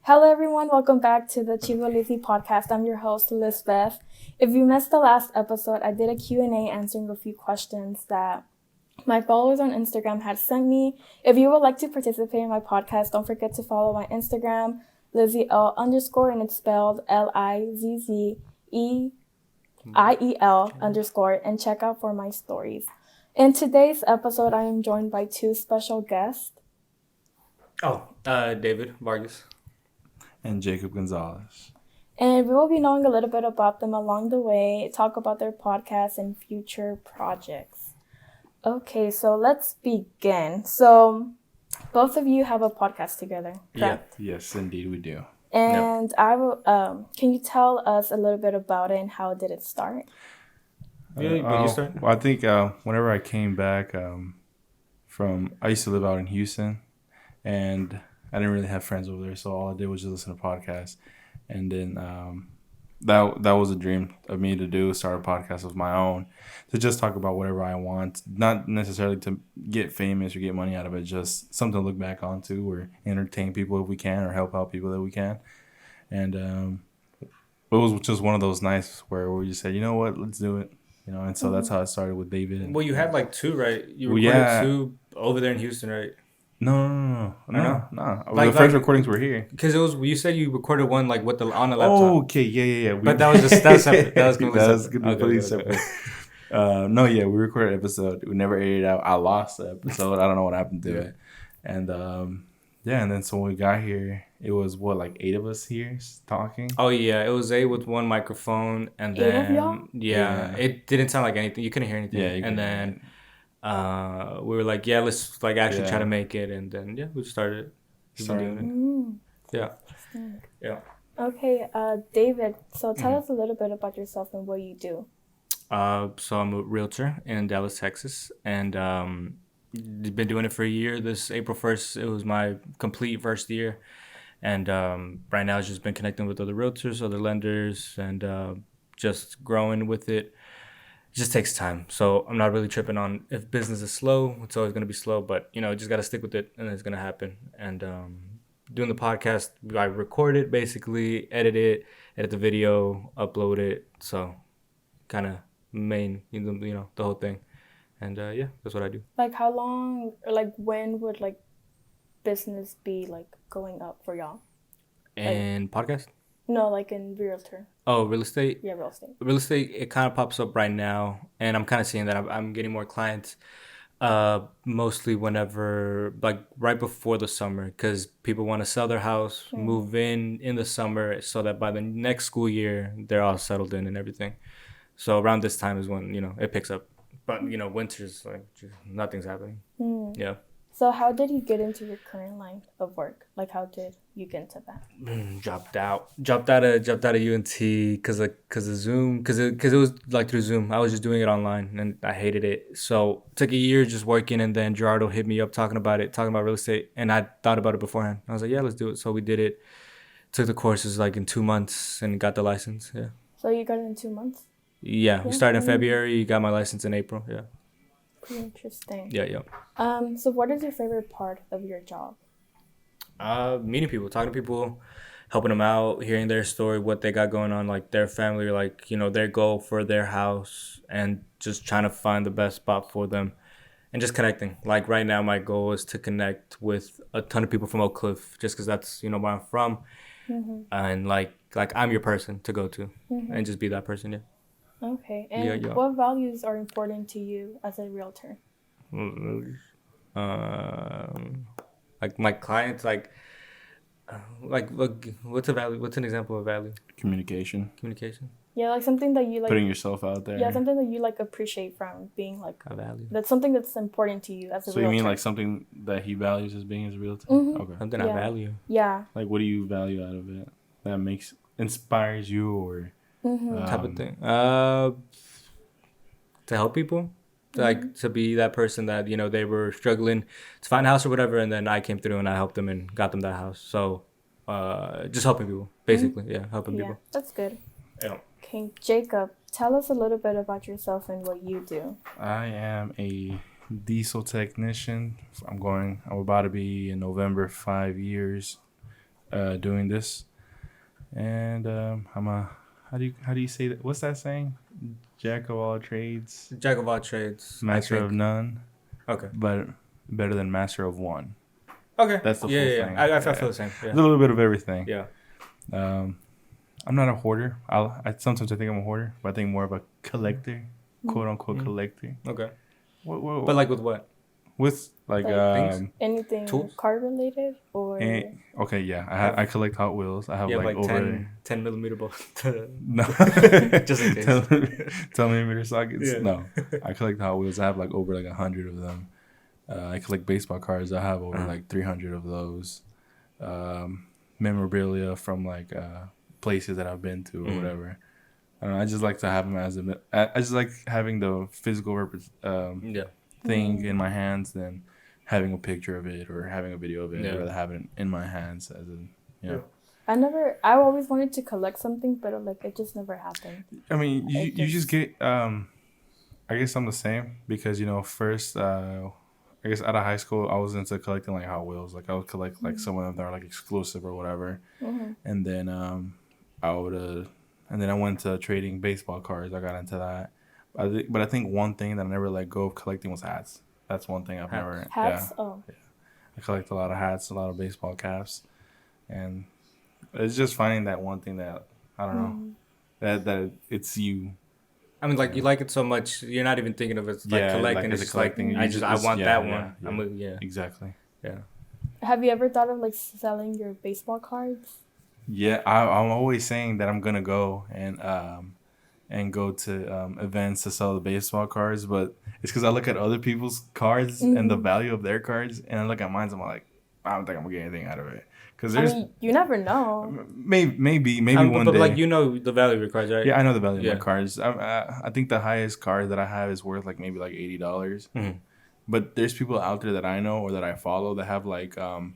Hello everyone, welcome back to the Chivality Podcast. I'm your host, Lizbeth. If you missed the last episode, I did a Q&A answering a few questions that my followers on Instagram had sent me. If you would like to participate in my podcast, don't forget to follow my Instagram, LizzyL_, and it's spelled LIZZEIEL_, and check out for my stories. In today's episode, I am joined by two special guests. David Vargas. And Jacob Gonzalez. And we will be knowing a little bit about them along the way, talk about their podcasts and future projects. Okay, so let's begin. So, both of you have a podcast together, correct? Yeah. Yes, indeed we do. And I will. Can you tell us a little bit about it and how did it start? You start? Well, I think whenever I came back I used to live out in Houston, and I didn't really have friends over there, so all I did was just listen to podcasts. And then that was a dream of me to do, start a podcast of my own, to just talk about whatever I want, not necessarily to get famous or get money out of it, just something to look back onto or entertain people if we can or help out people that we can. And it was just one of those nights where we just said, you know what, let's do it. And so that's how it started with David. Well, you had like two, right? You recorded two over there in Houston, right? No. The first recordings were here. Because you said you recorded one like on the laptop. Oh, okay, yeah. But that was separate. That was completely separate. We recorded an episode. We never aired it out. I lost the episode. I don't know what happened to it. And and then so when we got here, it was like 8 of us here talking. Oh yeah, it was 8 with one microphone, and then it didn't sound like anything. You couldn't hear anything. Yeah, and then. We were like, let's actually try to make it, and then we started doing it. Yeah. Okay, David. So tell us a little bit about yourself and what you do. So I'm a realtor in Dallas, Texas, and been doing it for a year. This April 1st, it was my complete first year, and right now it's just been connecting with other realtors, other lenders, and just growing with it. It just takes time. So I'm not really tripping on if business is slow. It's always going to be slow, but just got to stick with it and it's going to happen. And doing the podcast, I record it basically, edit the video, upload it. So kind of the whole thing. And that's what I do. Like how long or like when would like business be like going up for y'all? And podcast? No, like in realtor. Oh, real estate? Yeah, real estate. Real estate, it kind of pops up right now. And I'm kind of seeing that I'm getting more clients mostly whenever, like right before the summer, because people want to sell their house, move in the summer so that by the next school year, they're all settled in and everything. So around this time is when, it picks up. But, winter's like just, nothing's happening. Yeah. So how did you get into your current line of work? Like, how did you get into that? Dropped out of UNT because of Zoom, because it was like through Zoom. I was just doing it online and I hated it. So took a year just working, and then Gerardo hit me up talking about real estate, and I thought about it beforehand. I was like, yeah, let's do it. So we did it. Took the courses like in 2 months and got the license. Yeah. So you got it in 2 months? Yeah, we started in February. Got my license in April. Yeah. Pretty interesting. Yeah. So what is your favorite part of your job? Meeting people, talking to people, helping them out, hearing their story, what they got going on, like their family, like, their goal for their house, and just trying to find the best spot for them and just connecting. Like right now, my goal is to connect with a ton of people from Oak Cliff, just because that's, where I'm from. And like I'm your person to go to and just be that person. Yeah. Okay. And what values are important to you as a realtor? Like my clients, look, what's a value? What's an example of value? Communication. Yeah, like something that you like. Putting yourself out there. Yeah, something that you like appreciate from being like a value. That's something that's important to you as a realtor. So you mean like something that he values as being as a realtor? Okay. Something I value. Yeah. Like what do you value out of it that inspires you or type of thing? To help people. To be that person that, they were struggling to find a house or whatever, and then I came through and I helped them and got them that house. So just helping people, basically. Yeah, helping people. That's good. Yeah. Okay, Jacob, tell us a little bit about yourself and what you do. I am a diesel technician. I'm about to be in November 5 years. doing this, and I'm a how do you say that? What's that saying? Jack of all trades, Jack of all trades, master of none. Okay. But better than master of one. Okay. That's the full thing. I feel the same. Yeah. A little bit of everything. Yeah. I'm not a hoarder. Sometimes I think I'm a hoarder, but I think more of a collector, quote unquote collector. Okay. What? But like with what? With like anything tools? car related or okay, yeah. I collect Hot Wheels. I have like over 10 millimeter bolts. No, Just in case. 10 millimeter sockets. Yeah. No, I collect Hot Wheels. I have like over like 100 of them. I collect baseball cards. I have over like 300 of those. Memorabilia from like places that I've been to or whatever. I don't know. I just like to have them I just like having the physical thing in my hands than having a picture of it or having a video of it. I'd rather have it in my hands as in, I always wanted to collect something, but like it just never happened. I mean, you just get I guess I'm the same because first I guess out of high school I was into collecting like Hot Wheels. Like I would collect like some of them that are like exclusive or whatever. And then I went to trading baseball cards. I got into that. But I think one thing that I never let go of collecting was hats. That's one thing I've never. Hats? Yeah. Oh. Yeah. I collect a lot of hats, a lot of baseball caps, and it's just finding that one thing that I don't know that it's you. I mean, like you like it so much, you're not even thinking of it like collecting. It's just collecting. I want that one. Exactly. Yeah. Have you ever thought of like selling your baseball cards? Yeah, I'm always saying that I'm gonna go and go to events to sell the baseball cards, but it's because I look at other people's cards and the value of their cards, and I look at mine, and I'm like, I don't think I'm gonna get anything out of it. Because you never know. Maybe one day. But like the value of your cards, right? Yeah, I know the value of my cards. I think the highest card that I have is worth like maybe like $80. But there's people out there that I know or that I follow that have like 1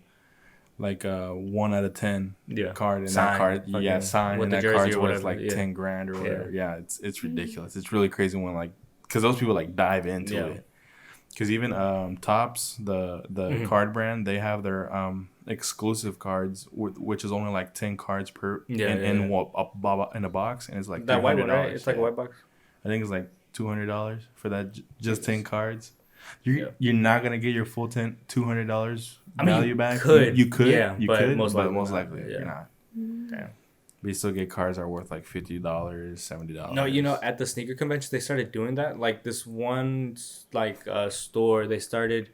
out of 10 card, and that card signed, and that card's worth like 10 grand or whatever. Yeah, it's ridiculous. It's really crazy when because those people like dive into it. Because even Topps, the card brand, they have their exclusive cards, which is only like 10 cards per in a box, and it's like that white one, right? It's like a white box. I think it's like $200 for that just 10 cards. You're not gonna get your full $200 value back. You could, but most likely you're not. Damn. But you still get cards that are worth like $50, $70. No, at the sneaker convention they started doing that. Like this one store, they started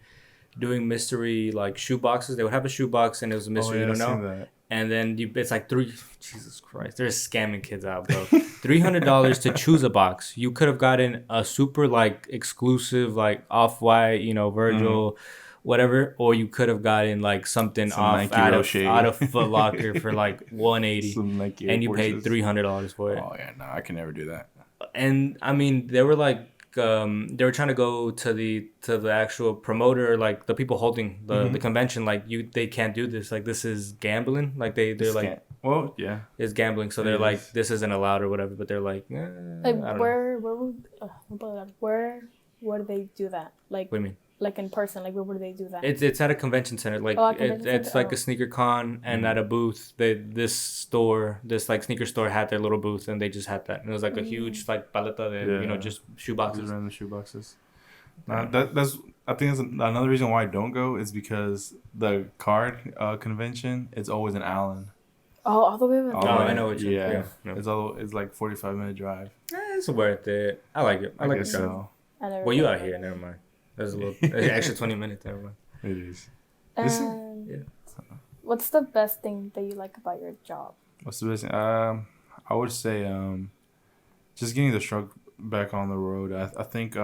doing mystery like shoe boxes. They would have a shoe box and it was a mystery, you don't know. That. And then it's like Jesus Christ, they're scamming kids out, bro. $300 to choose a box. You could have gotten a super like exclusive like Off-White, Virgil, whatever, or you could have gotten like something out of Foot Locker for like $180, and you paid $300 for it. Oh yeah, no, I can never do that. And I mean, they were like. They were trying to go to the actual promoter, like the people holding the convention, like they can't do this, like this is gambling, like they're like, well, yeah, it's gambling, so they're like this isn't allowed or whatever, but they're like where do they do that? Like, what do you mean? Like in person, like where would they do that? It's at a convention center, like it's like a sneaker con, and at a booth, this sneaker store had their little booth, and they just had that, and it was like a huge like paleta de just shoe boxes. Just random shoe boxes. That's I think that's another reason why I don't go is because the card convention it's always in Allen. Oh, all the way over there. I know what you. Yeah. It's like 45-minute drive. It's worth it. I like it. I like it. So. Well, you out here, never mind. There's a little extra 20 minutes. Never mind. It is. What's the best thing that you like about your job? What's the best thing? I would say just getting the truck back on the road. I think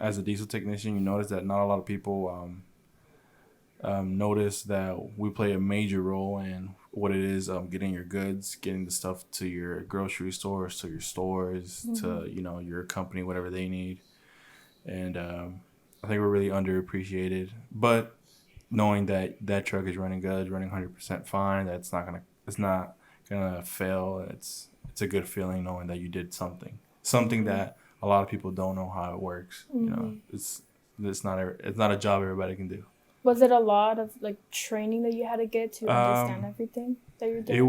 as a diesel technician, you notice that not a lot of people notice that we play a major role in what it is getting your goods, getting the stuff to your grocery stores, to your stores, to your company, whatever they need, and I think we're really underappreciated. But knowing that truck is running good, running 100% fine, it's not gonna fail. It's a good feeling knowing that you did something that a lot of people don't know how it works. It's not a job everybody can do. Was it a lot of like training that you had to get to understand everything that you're doing it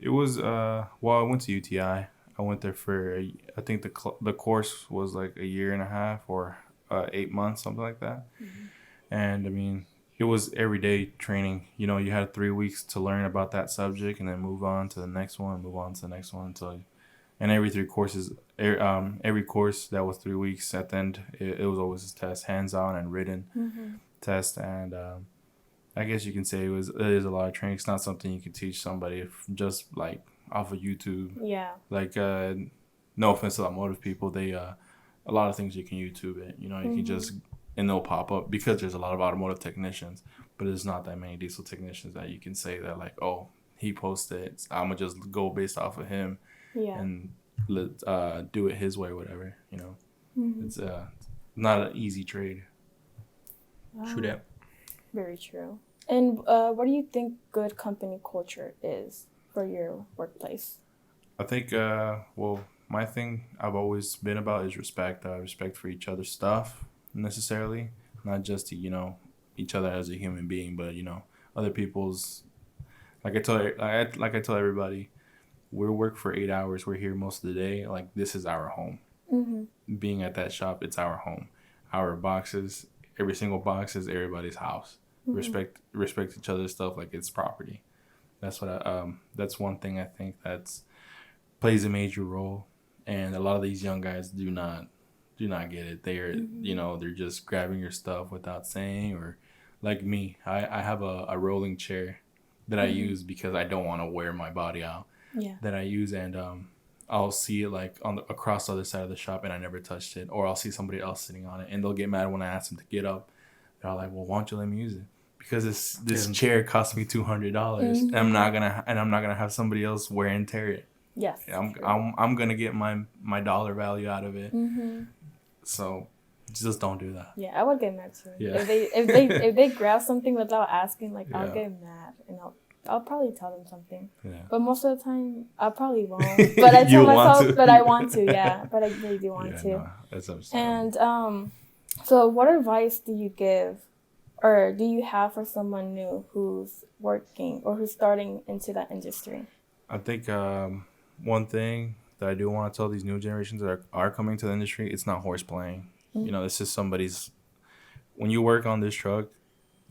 was well, I went to UTI. I went there for I think the course was like a year and a half or 8 months, something like that. Mm-hmm. And I mean, it was everyday training. You know, you had 3 weeks to learn about that subject, and then move on to the next one, move on to the next one until. And every 3 courses, every course that was 3 weeks. At the end, it was always a test, hands-on and written test. And I guess you can say it is a lot of training. It's not something you can teach somebody just like off of YouTube. Yeah. Like, no offense to automotive people, they a lot of things you can YouTube it. You know, you can just, and they'll pop up because there's a lot of automotive technicians, but there's not that many diesel technicians that you can say that like, oh, he posted, I'm gonna just go based off of him. Yeah. And do it his way or whatever, you know. It's not an easy trade. Wow. True that. Very true. And what do you think good company culture is for your workplace? I think, well, my thing I've always been about is respect. Respect for each other's stuff, necessarily. Not just to, you know, each other as a human being, but, you know, other people's. Like I tell everybody, we work for 8 hours. We're here most of the day. Like, this is our home. Being at that shop, it's our home. Our boxes, every single box is everybody's house. Respect each other's stuff like it's property. That's what that's one thing I think that's plays a major role. And a lot of these young guys do not get it. They're you know, they're just grabbing your stuff without saying, or like me, I have a rolling chair that I use because I don't want to wear my body out. Yeah. That I use, and I'll see it like across the other side of the shop, and I never touched it, or I'll see somebody else sitting on it, and they'll get mad when I ask them to get up. They're like, "Well, why don't you let me use it?" Because this chair cost me $200, and I'm not gonna have somebody else wear and tear it. Yes. I'm gonna get my dollar value out of it. So just don't do that. Yeah, I would get mad too. Yeah. If they grab something without asking, like I'll Yeah. get mad and I'll probably tell them something. Yeah. But most of the time, I probably won't. But I tell You want myself, to. but I want to, yeah. But I really do want to. No, that's understandable. And so what advice do you give, or do you have for someone new who's working or who's starting into that industry? I think one thing that I do want to tell these new generations that are coming to the industry, it's not horse playing. You know, this is somebody's. When you work on this truck,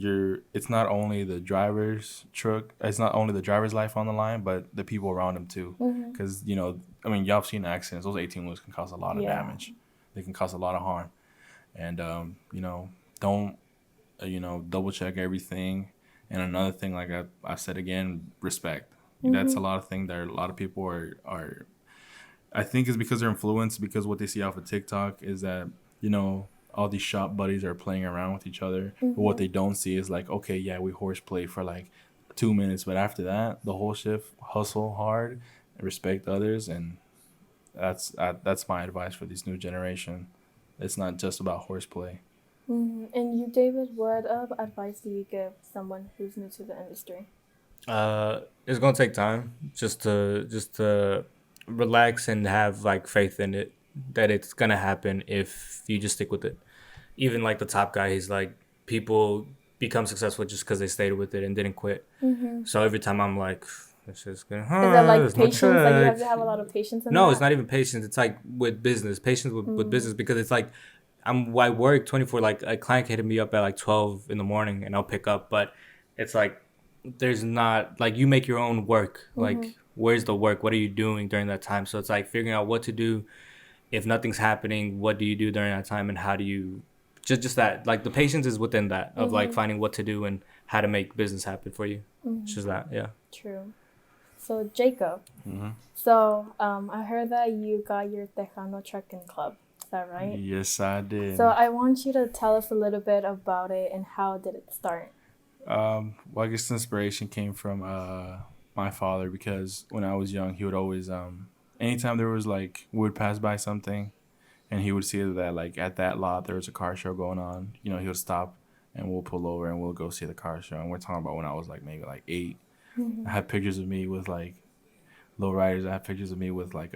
it's not only the driver's truck, it's not only the driver's life on the line, but the people around him too. Because you know, I mean, y'all have seen accidents. Those 18 wheelers can cause a lot of damage. They can cause a lot of harm, and you know, don't double check everything. And another thing, like I said again, respect. That's a lot of things that a lot of people are. I think it's because they're influenced because what they see off of TikTok is that, you know, all these shop buddies are playing around with each other. But what they don't see is like, okay, yeah, we horseplay for like 2 minutes, but after that, the whole shift, hustle hard, respect others, and that's my advice for this new generation. It's not just about horseplay. And you, David, what advice do you give someone who's new to the industry? It's gonna take time just to relax and have like faith in it that it's gonna happen if you just stick with it. Even like the top guy, he's like, people become successful just because they stayed with it and didn't quit. So every time I'm like, it's just gonna. Is that like there's patience? no Like you have check. to have a lot of patience in No, that? it's not even patience. It's like with business, patience with business, because it's like I work 24. Like a client can hit me up at like 12 in the morning and I'll pick up, but it's like there's not like you make your own work. Like where's the work? What are you doing during that time? So it's like figuring out what to do. If nothing's happening, what do you do during that time, and how do you just that, like the patience is within that of like finding what to do and how to make business happen for you. It's just that, yeah. True. So Jacob, so I heard that you got your Tejano Trekking Club. Is that right? Yes, I did. So I want you to tell us a little bit about it and how did it start? Well, I guess the inspiration came from my father, because when I was young, he would always anytime there was like we would pass by something, and he would see that like at that lot there was a car show going on. You know, he would stop and we'll pull over and we'll go see the car show. And we're talking about when I was like maybe like 8. I had pictures of me with like low riders. I have pictures of me with like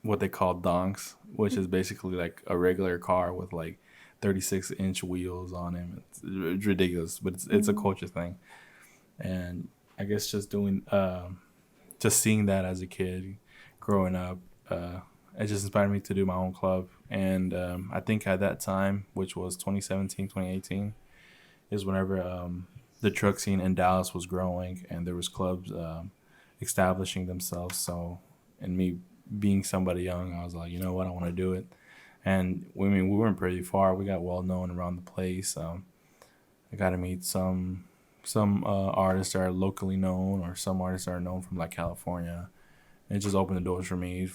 what they call donks, which is basically like a regular car with like 36-inch wheels on him. It's ridiculous, but it's a culture thing. And I guess just seeing that as a kid, growing up, it just inspired me to do my own club. And I think at that time, which was 2017, 2018, is whenever the truck scene in Dallas was growing and there was clubs establishing themselves. So, and me being somebody young, I was like, you know what, I want to do it. And we weren't pretty far. We got well known around the place. I got to meet some artists that are locally known, or some artists that are known from like California. And it just opened the doors for me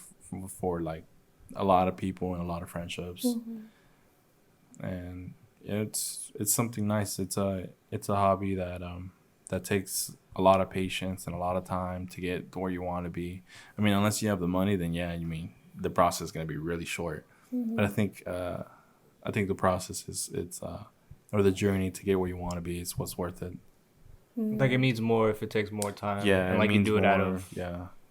for like a lot of people and a lot of friendships. And it's something nice. It's a hobby that takes a lot of patience and a lot of time to get to where you want to be. I mean, unless you have the money, then yeah, you mean the process is going to be really short. But I think the process or the journey to get where you want to be is what's worth it. Like it means more if it takes more time. Yeah, and like you do it out of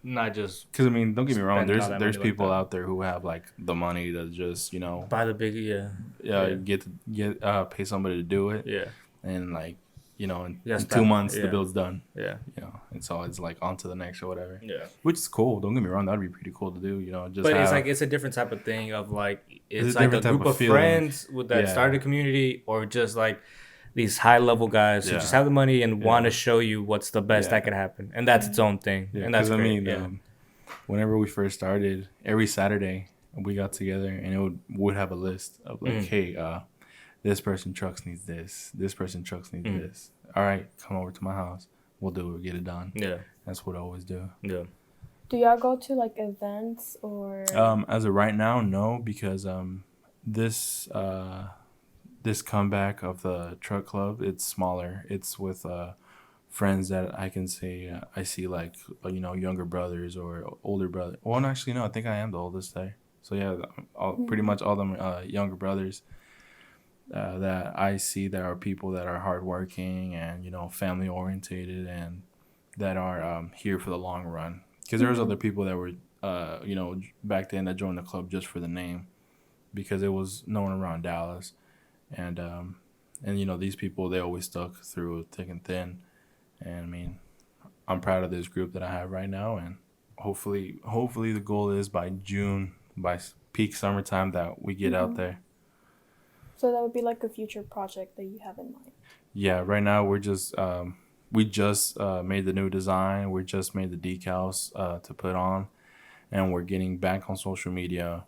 not just because I mean, don't get me wrong. spend all that There's money people like that. out there who have like the money to just buy the big get pay somebody to do it, and like in Yeah, 2 months the bill's done. Yeah. And so it's like on to the next or whatever. Yeah. Which is cool. Don't get me wrong. That'd be pretty cool to do. Just But have, it's a different type of thing of like it's a like a different type group of of feeling. friends that started a community, or just like these high level guys who just have the money and want to show you what's the best that could happen, and that's its own thing. Yeah, and that's great. I mean, whenever we first started, every Saturday we got together and it would have a list of like, hey, this person trucks needs this. This person trucks needs this. All right, come over to my house. We'll do it. Get it done. Yeah, that's what I always do. Yeah. Do y'all go to like events or? As of right now, no, because this comeback of the truck club, it's smaller. It's with friends that I can say I see like younger brothers or older brother. Well, actually, no, I think I am the oldest there. So yeah, pretty much all them younger brothers that I see that are people that are hardworking and family orientated and that are here for the long run. Because there was other people that were back then that joined the club just for the name, because it was known around Dallas, and these people, they always stuck through thick and thin. And I mean, I'm proud of this group that I have right now, and hopefully the goal is by June, by peak summertime, that we get out there. So that would be like a future project that you have in mind. Yeah, right now we're just we just made the new design. We just made the decals to put on, and we're getting back on social media.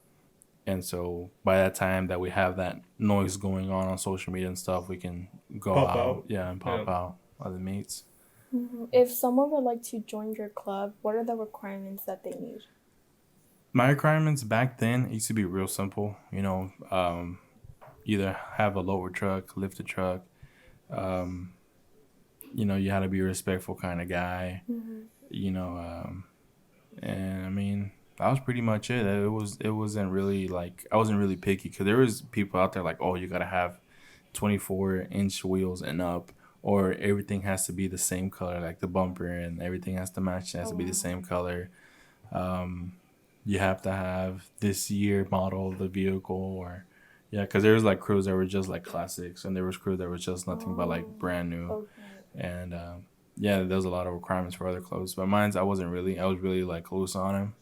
And so by that time that we have that noise going on social media and stuff, we can go out. Yeah, and pop out other meets. If someone would like to join your club, what are the requirements that they need? My requirements back then used to be real simple. Either have a lower truck, lift a truck. You had to be a respectful kind of guy. And I mean, that was pretty much it. It wasn't really like, I wasn't really picky, because there was people out there like, oh, you gotta have 24-inch wheels and up, or everything has to be the same color, like the bumper and everything has to match. It has to be the same color. You have to have this year model of the vehicle, or because there was like crews that were just like classics, and there was crews that were just nothing but like brand new. And there was a lot of requirements for other clubs, but I was really like loose on them.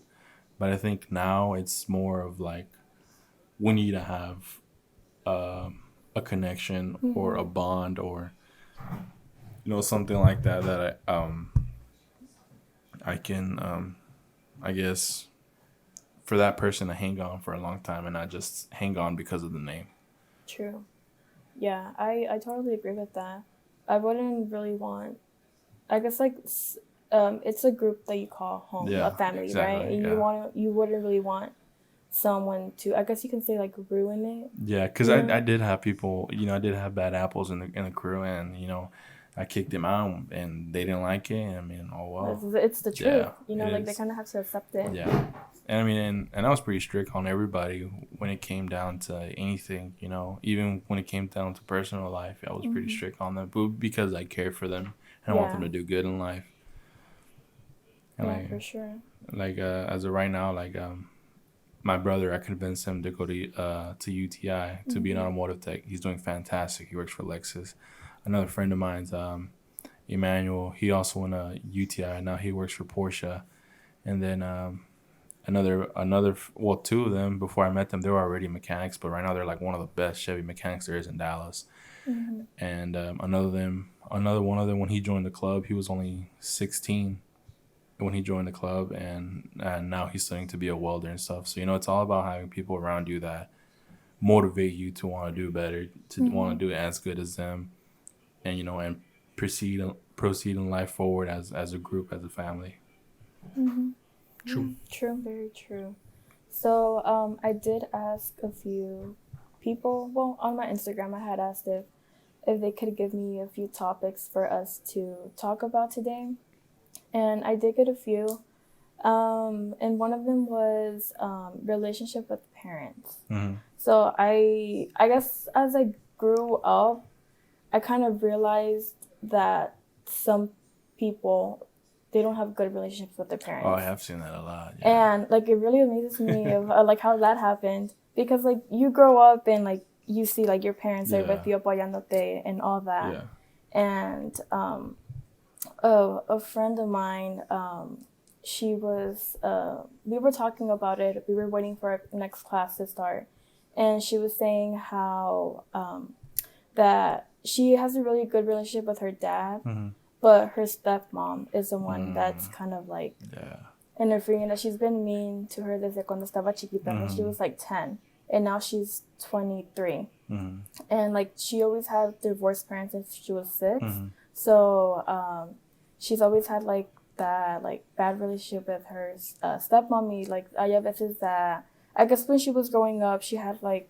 But I think now it's more of like, we need to have a connection or a bond, or something like that I can I guess, for that person to hang on for a long time and not just hang on because of the name. True. Yeah, I totally agree with that. I wouldn't really want, I guess, like, it's a group that you call home, a family, exactly, right? And you wouldn't really want someone to, I guess you can say, like, ruin it. Yeah, because I did have people, I did have bad apples in the crew, and I kicked them out and they didn't like it. And I mean, oh well, it's the truth. Like, they kind of have to accept it. Yeah. And I mean, and I was pretty strict on everybody when it came down to anything, even when it came down to personal life, I was pretty strict on them, but because I care for them and I want them to do good in life. And for sure. Like, as of right now, like, my brother, I convinced him to go to UTI to be an automotive tech. He's doing fantastic. He works for Lexus. Another friend of mine's, Emmanuel, he also went to UTI. Now he works for Porsche. And then well, two of them, before I met them, they were already mechanics, but right now they're like one of the best Chevy mechanics there is in Dallas. And another one of them, when he joined the club, he was only 16 when he joined the club, and now he's studying to be a welder and stuff. So, it's all about having people around you that motivate you to want to do better, to want to do as good as them, and, and proceed in life forward as a group, as a family. True. True, very true. So I did ask a few people, well, on my Instagram, I had asked if they could give me a few topics for us to talk about today. And I did get a few. And one of them was relationship with parents. So I guess as I grew up, I kind of realized that some people, they don't have good relationships with their parents. Oh, I have seen that a lot. Yeah. And like it really amazes me of like how that happened, because like you grow up and like you see like your parents are with you, apoyándote and all that. Yeah. And a friend of mine, she was we were talking about it. We were waiting for our next class to start, and she was saying how that she has a really good relationship with her dad. But her stepmom is the one that's kind of like interfering. That she's been mean to her desde cuando estaba chiquita. When she was like 10, and now she's 23. And like she always had divorced parents since she was 6. So she's always had like that like bad relationship with her stepmommy. Like hay veces that I guess when she was growing up, she had like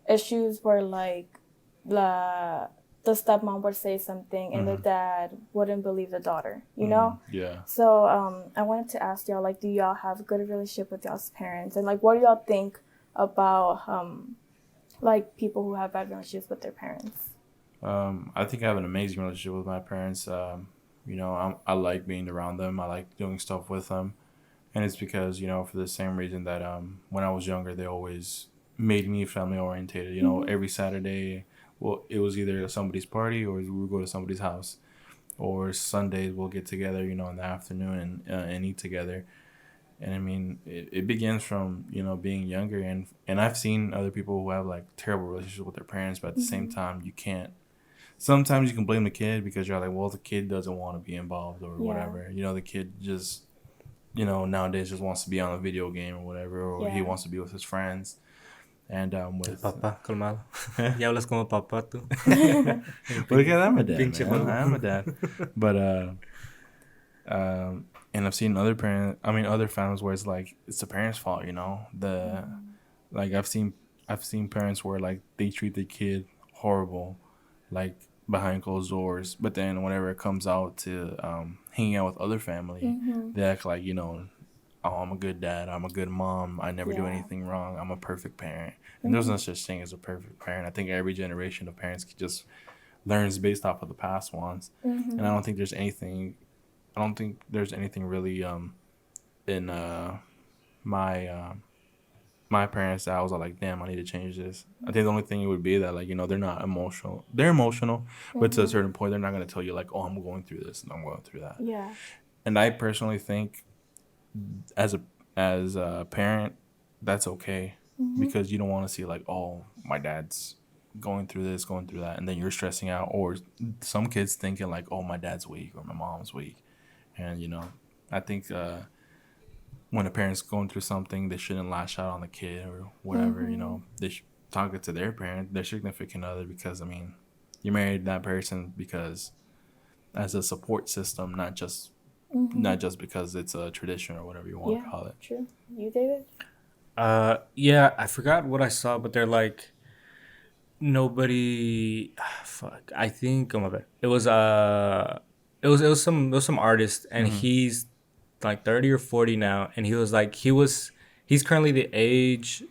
issues where like the stepmom would say something and the dad wouldn't believe the daughter, you know? Yeah. So I wanted to ask y'all, like, do y'all have a good relationship with y'all's parents? And, like, what do y'all think about, like, people who have bad relationships with their parents? I think I have an amazing relationship with my parents. I like being around them. I like doing stuff with them. And it's because, for the same reason that when I was younger, they always made me family orientated. Every Saturday, well, it was either somebody's party or we would go to somebody's house, or Sundays we'll get together, in the afternoon and eat together. And I mean, it begins from, being younger, and I've seen other people who have like terrible relationships with their parents, but at the same time, sometimes you can blame the kid because you're like, well, the kid doesn't want to be involved or whatever. The kid just, nowadays just wants to be on a video game or whatever, or he wants to be with his friends. And with Papá, calmado. Ya hablas como papá tú. Because I'm a dad, man. I'm a dad. But and I've seen other families where it's like it's the parents' fault, like I've seen parents where like they treat the kid horrible, like behind closed doors, but then whenever it comes out to hanging out with other family, they act like, oh, I'm a good dad, I'm a good mom, I never do anything wrong, I'm a perfect parent. And there's no such thing as a perfect parent. I think every generation of parents just learns based off of the past ones. And I don't think there's anything really in my parents that I was like, damn, I need to change this. I think the only thing it would be that, like, they're not emotional. They're emotional, but to a certain point, they're not going to tell you, like, oh, I'm going through this and I'm going through that. Yeah. And I personally think as a parent, that's okay. Because you don't want to see, like, oh, my dad's going through this, going through that, and then you're stressing out. Or some kids thinking, like, oh, my dad's weak or my mom's weak. And, I think when a parent's going through something, they shouldn't lash out on the kid or whatever, They should talk it to their parent, their significant other, because, I mean, you married that person because as a support system, not just because it's a tradition or whatever you want to call it. True. You, David? Yeah, I forgot what I saw, but they're like nobody. Fuck, I think. Oh my bad. It was some artist, and he's like 30 or 40 now, and he was like he's currently the age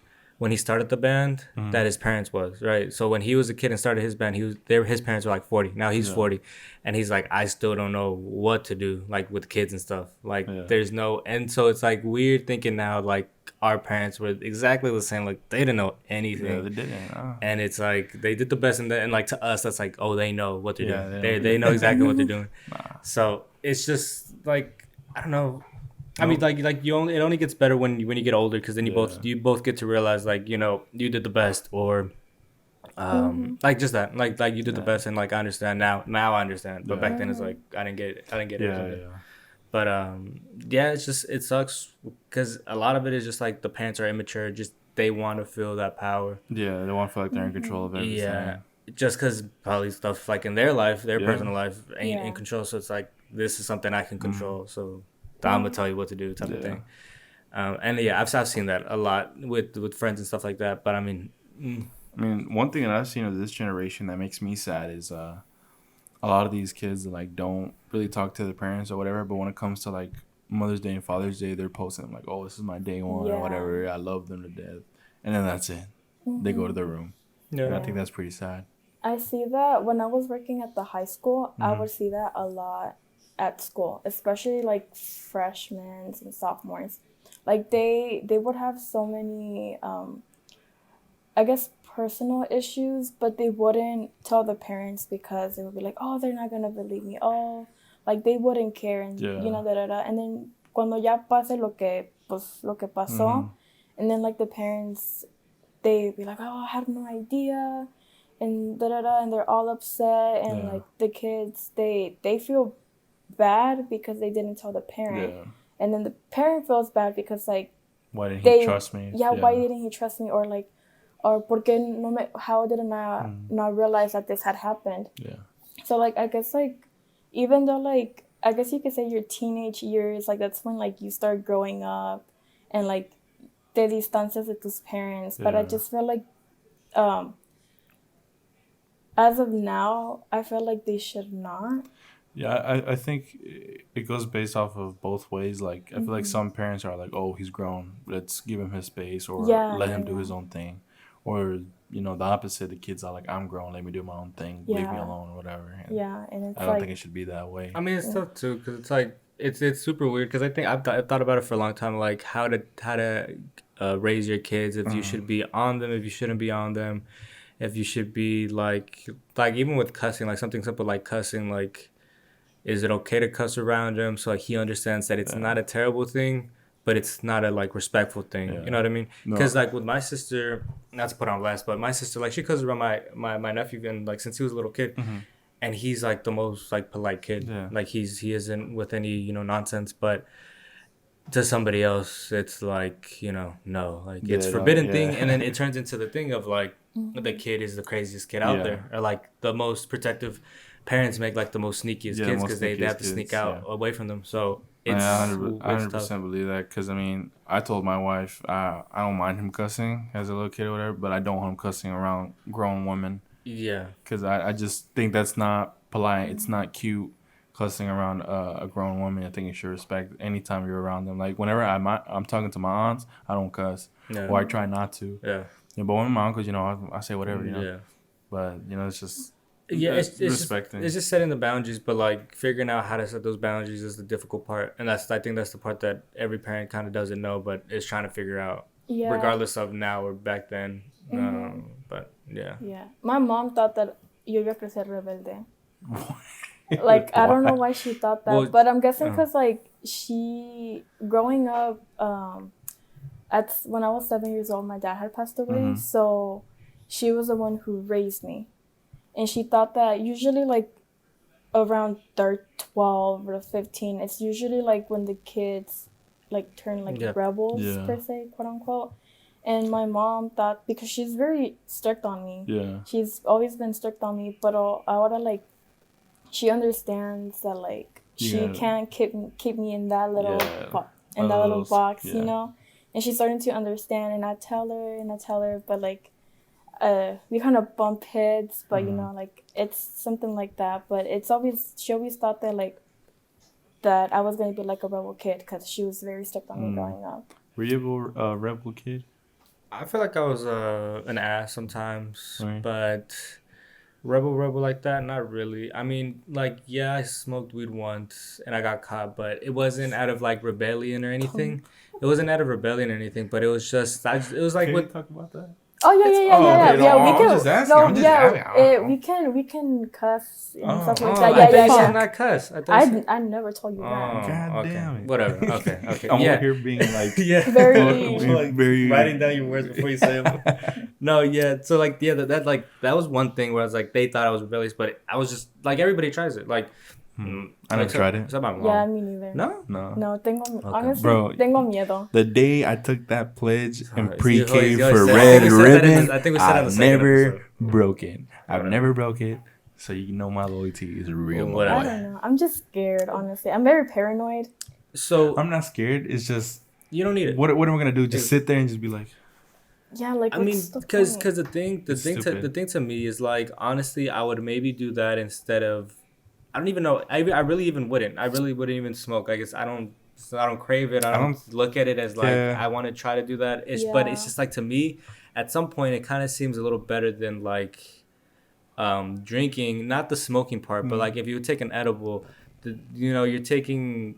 when he started the band that his parents was, right? So when he was a kid and started his band, his parents were like 40. Now he's 40, and he's like, I still don't know what to do, like with kids and stuff. Like there's no, and so it's like weird thinking now, like our parents were exactly the same. Like they didn't know anything. Yeah, they didn't. And it's like they did the best, and like to us, that's like, oh, they know what they're doing. Yeah, They know exactly what they're doing. So it's just like, I don't know. I mean, like it only gets better when you get older, because then you both get to realize, like, you know, you did the best, or like just that, like you did the best, and like I understand now I understand, but back then it's like I didn't get it. Yeah. But yeah, it's just, it sucks because a lot of it is just like the parents are immature, just they want to feel that power. Yeah, they want to feel like they're in control of everything. Yeah, just because probably stuff like in their life, their personal life ain't in control, so it's like, this is something I can control, so I'm gonna tell you what to do, type of thing. And yeah, I've seen that a lot with friends and stuff like that. But I mean, one thing that I've seen of this generation that makes me sad is a lot of these kids like don't really talk to their parents or whatever. But when it comes to like Mother's Day and Father's Day, they're posting like, "Oh, this is my day one" or whatever. I love them to death, and then that's it. They go to their room. Yeah, and I think that's pretty sad. I see that when I was working at the high school. I would see that a lot at school, especially like freshmen and sophomores. Like they would have so many I guess personal issues, but they wouldn't tell the parents because they would be like, oh, they're not gonna believe me, oh, like they wouldn't care, and you know, and then cuando ya pase lo que pasó, and then like the parents, they'd be like, oh, I had no idea, and and they're all upset, and like the kids, they feel bad because they didn't tell the parent, and then the parent feels bad because like, why didn't he trust me? Why didn't he trust me, or like, or porque no me, how did I not realize that this had happened? So like, I guess like, even though like, I guess you could say your teenage years, like that's when like you start growing up, and like te distancias de tus parents, but I just feel like as of now, I feel like they should not. Yeah, I think it goes based off of both ways. Like, I feel like some parents are like, oh, he's grown, let's give him his space, or let him do his own thing. Or, you know, the opposite, the kids are like, I'm grown, let me do my own thing, leave me alone, or whatever. And and it's I don't think it should be that way. I mean, it's tough too, because it's like, it's super weird, because I think I've thought about it for a long time, like how to raise your kids, if you should be on them, if you shouldn't be on them, if you should be like even with cussing, like something simple like cussing, like, is it okay to cuss around him, so like he understands that it's not a terrible thing, but it's not a like respectful thing. You know what I mean? Because like with my sister, not to put on blast, but my sister, like, she cusses around my nephew, and like since he was a little kid, and he's like the most like polite kid. Like he isn't with any, you know, nonsense, but to somebody else it's like, you know, no, like it's forbidden thing, and then it turns into the thing of like the kid is the craziest kid out there, or like the most protective parents make like the most sneakiest kids, because they have to sneak out away from them. So it's, I 100% believe that, because I mean, I told my wife I don't mind him cussing as a little kid or whatever, but I don't want him cussing around grown women. Because I just think that's not polite. It's not cute cussing around a grown woman. I think you should respect anytime you're around them. Like whenever I'm talking to my aunts, I don't cuss, or I try not to. But when my uncles, you know, I say whatever, you know. But you know, it's just. It's just setting the boundaries, but like figuring out how to set those boundaries is the difficult part, and I think that's the part that every parent kind of doesn't know, but is trying to figure out, regardless of now or back then. But my mom thought that yo iba a crecer rebelde. Like I don't know why she thought that, but I'm guessing because like she growing up, when I was 7 years old, my dad had passed away, so she was the one who raised me. And she thought that usually, like, around 12 or 15, it's usually, like, when the kids, like, turn, like, rebels, per se, quote-unquote. And my mom thought, because she's very strict on me. She's always been strict on me. But ahora, like, she understands that, like, she can't keep me in that little box, you know? And she's starting to understand. And I tell her, but, like, we kind of bump heads, but you know, like it's something like that. But she always thought that like that I was gonna be like a rebel kid, because she was very strict on me growing up. Were you a rebel kid? I feel like I was an ass sometimes, Right. but rebel like that, not really. I mean, like, yeah, I smoked weed once and I got caught, but it wasn't out of like rebellion or anything. It wasn't out of rebellion or anything, but it was just, it was like Can what. you talk about that? Oh yeah, yeah, yeah, Oh, yeah, okay, yeah. no, Yeah, we I'm can. just asking, No, I'm just yeah, asking. we can cuss and Oh. stuff like Oh, that. I Yeah, thought yeah, you said yeah. not cuss. I thought you said. I never told you that. Oh, God okay. damn it. Whatever. Okay. I'm Yeah. over here being like, Yeah. Very- like very writing down your words before you say them. No, yeah. So like, yeah, that was one thing where I was like, they thought I was rebellious, but I was just like, everybody tries it. Like, I never tried it. Except my mom. Yeah, me neither. No. No, honestly, Bro, tengo miedo. the day I took that pledge in He's pre-K always for said- Red I think we said that in Ribbon, the- I think we said that in the I've second never episode. broke it. I've Whatever. never broke it. So you know my loyalty is real. Well, my whatever. I boy. don't know. I'm just scared, honestly. I'm very paranoid. So I'm not scared. It's just you don't need it. what am I gonna do? Just sit there and just be like, Yeah, like I mean, what's the because point? the stupid. thing to me is like, honestly, I would maybe do that instead of. I don't even know. I really even wouldn't. I really wouldn't even smoke. I guess I don't crave it. I don't look at it as like Yeah. I want to try to do that. But it's Yeah. just like, to me, at some point, it kind of seems a little better than like drinking. Not the smoking part, but like if you take an edible, you're taking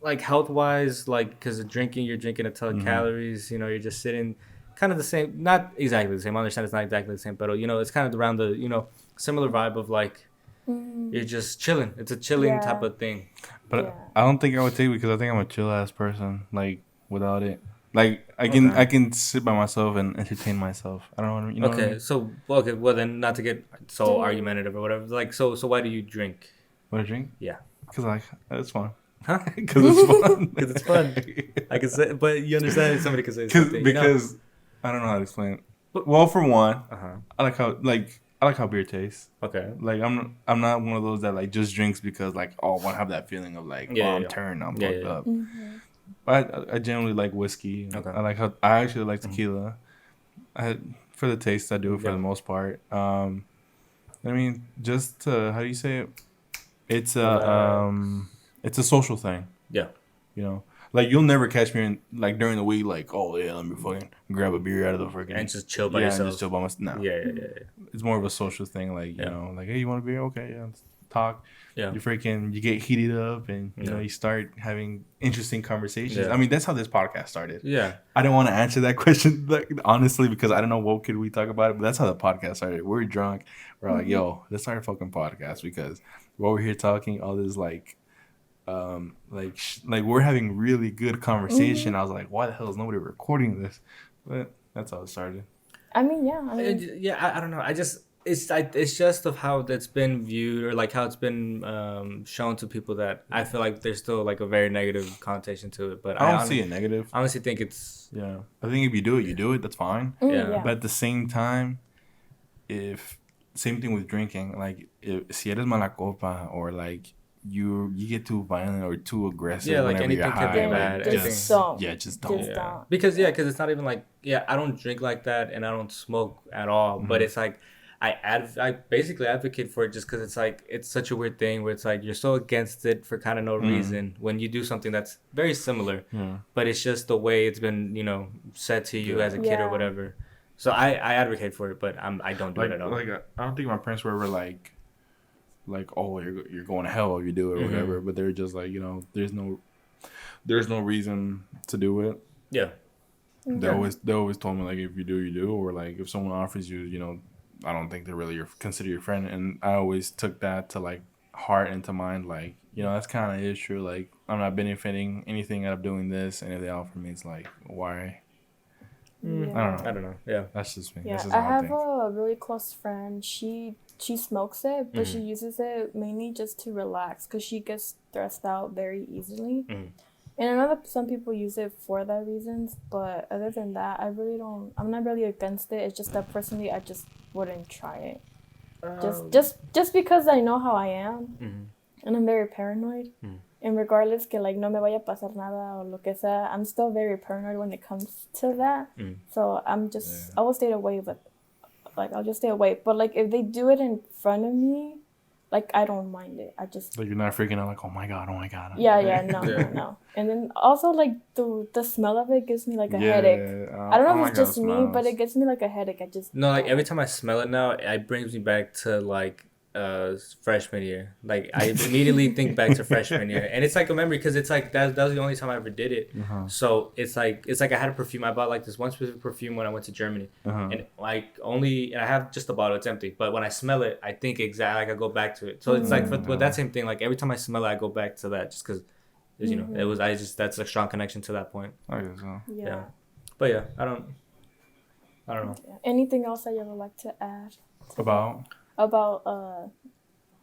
like health wise, like because drinking, you're drinking a ton of calories. You're just sitting. Kind of the same, not exactly the same. I understand it's not exactly the same, but it's kind of around the similar vibe of like you're just chilling. It's a chilling Yeah. type of thing. but Yeah. I don't think I would take it because I think I'm a chill ass person. Like without it, like I can sit by myself and entertain myself. I don't know what I mean. You know what I Okay, mean? so okay, well then, not to get so Dude. argumentative or whatever. Like, so why do you drink? What I drink? Yeah, Because it's fun. huh? Because it's fun. Because it's fun. I can say, but you understand somebody could say something. Because I don't know how to explain it. Well, for one, Uh-huh. I like how beer tastes. Okay. Like I'm not one of those that like just drinks because like I want to have that feeling of like I'm turned, I'm fucked up. Mm-hmm. But I generally like whiskey. Okay. I actually like tequila. For the taste, I do it for the most part. I mean, just how do you say it? It's a social thing. Yeah. You know, like you'll never catch me like during the week, like, oh yeah, let me fucking grab a beer out of the freaking And just chill by and yourself. just chill by myself. No, Yeah. it's more of a social thing. Like you know, like hey, you want a beer? Okay, yeah, let's talk. Yeah. You get heated up, and you know you start having interesting conversations. Yeah. I mean, that's how this podcast started. Yeah. I don't want to answer that question like, honestly because I don't know what could we talk about it, but that's how the podcast started. We're drunk. We're like, yo, let's start a fucking podcast because while we're here talking all this like we're having really good conversation. I was like, why the hell is nobody recording this? But that's how it started. I mean, yeah. I mean, Yeah, I don't know. It's just of how that's been viewed or like how it's been shown to people that I feel like there's still like a very negative connotation to it. But I don't see it negative. I honestly think it's Yeah, I think if you do it, you do it. That's fine. yeah. But at the same time, if same thing with drinking, like if si eres mala copa or like you get too violent or too aggressive, Yeah, like whenever you're anything could high, be like, bad. just don't. just don't. Just don't. Because it's not even like I don't drink like that and I don't smoke at all. But it's like I basically advocate for it just because it's like it's such a weird thing where it's like you're so against it for kind of no reason when you do something that's very similar, but it's just the way it's been said to you as a kid or whatever. So I advocate for it, but I don't do it at all. Like I don't think my parents were ever like oh you're going to hell if you do it or whatever. But they're just like there's no reason to do it. Yeah. They always told me like if you do you do, or like if someone offers you I don't think they're really consider your friend. And I always took that to like heart and to mind, like that's kind of is true. Like I'm not benefiting anything out of doing this, and if they offer me, it's like why. Yeah. I don't know. Yeah. That's just me. Yeah, That's just I my have thing. a really close friend. She smokes it, but she uses it mainly just to relax because she gets stressed out very easily. And I know that some people use it for that reasons, but other than that, I'm not really against it. It's just that personally, I just wouldn't try it. Just because I know how I am, and I'm very paranoid. And regardless que like no me vaya a pasar nada or lo que sea, I'm still very paranoid when it comes to that. So I'm I will stay away, but like I'll just stay away. But like if they do it in front of me, like, I don't mind it. I just... Like, you're not freaking out, like, oh my God. Yeah, no. And then also, like, the smell of it gives me, like, a headache. I don't know if it's just me, but it gives me, like, a headache. I just... No, like, every time I smell it now, it brings me back to, like, freshman year. Like, I immediately think back to freshman year. And it's, like, a memory because it's, like, that was the only time I ever did it. So, it's like I had a perfume. I bought, like, this one specific perfume when I went to Germany. And, like, and I have just a bottle. It's empty. But when I smell it, I think exactly, like, I go back to it. So, it's, like, with that same thing. Like, every time I smell it, I go back to that just because... You know, that's a strong connection to that point. I guess so. Yeah. But yeah, I don't know. Anything else that you would like to add? About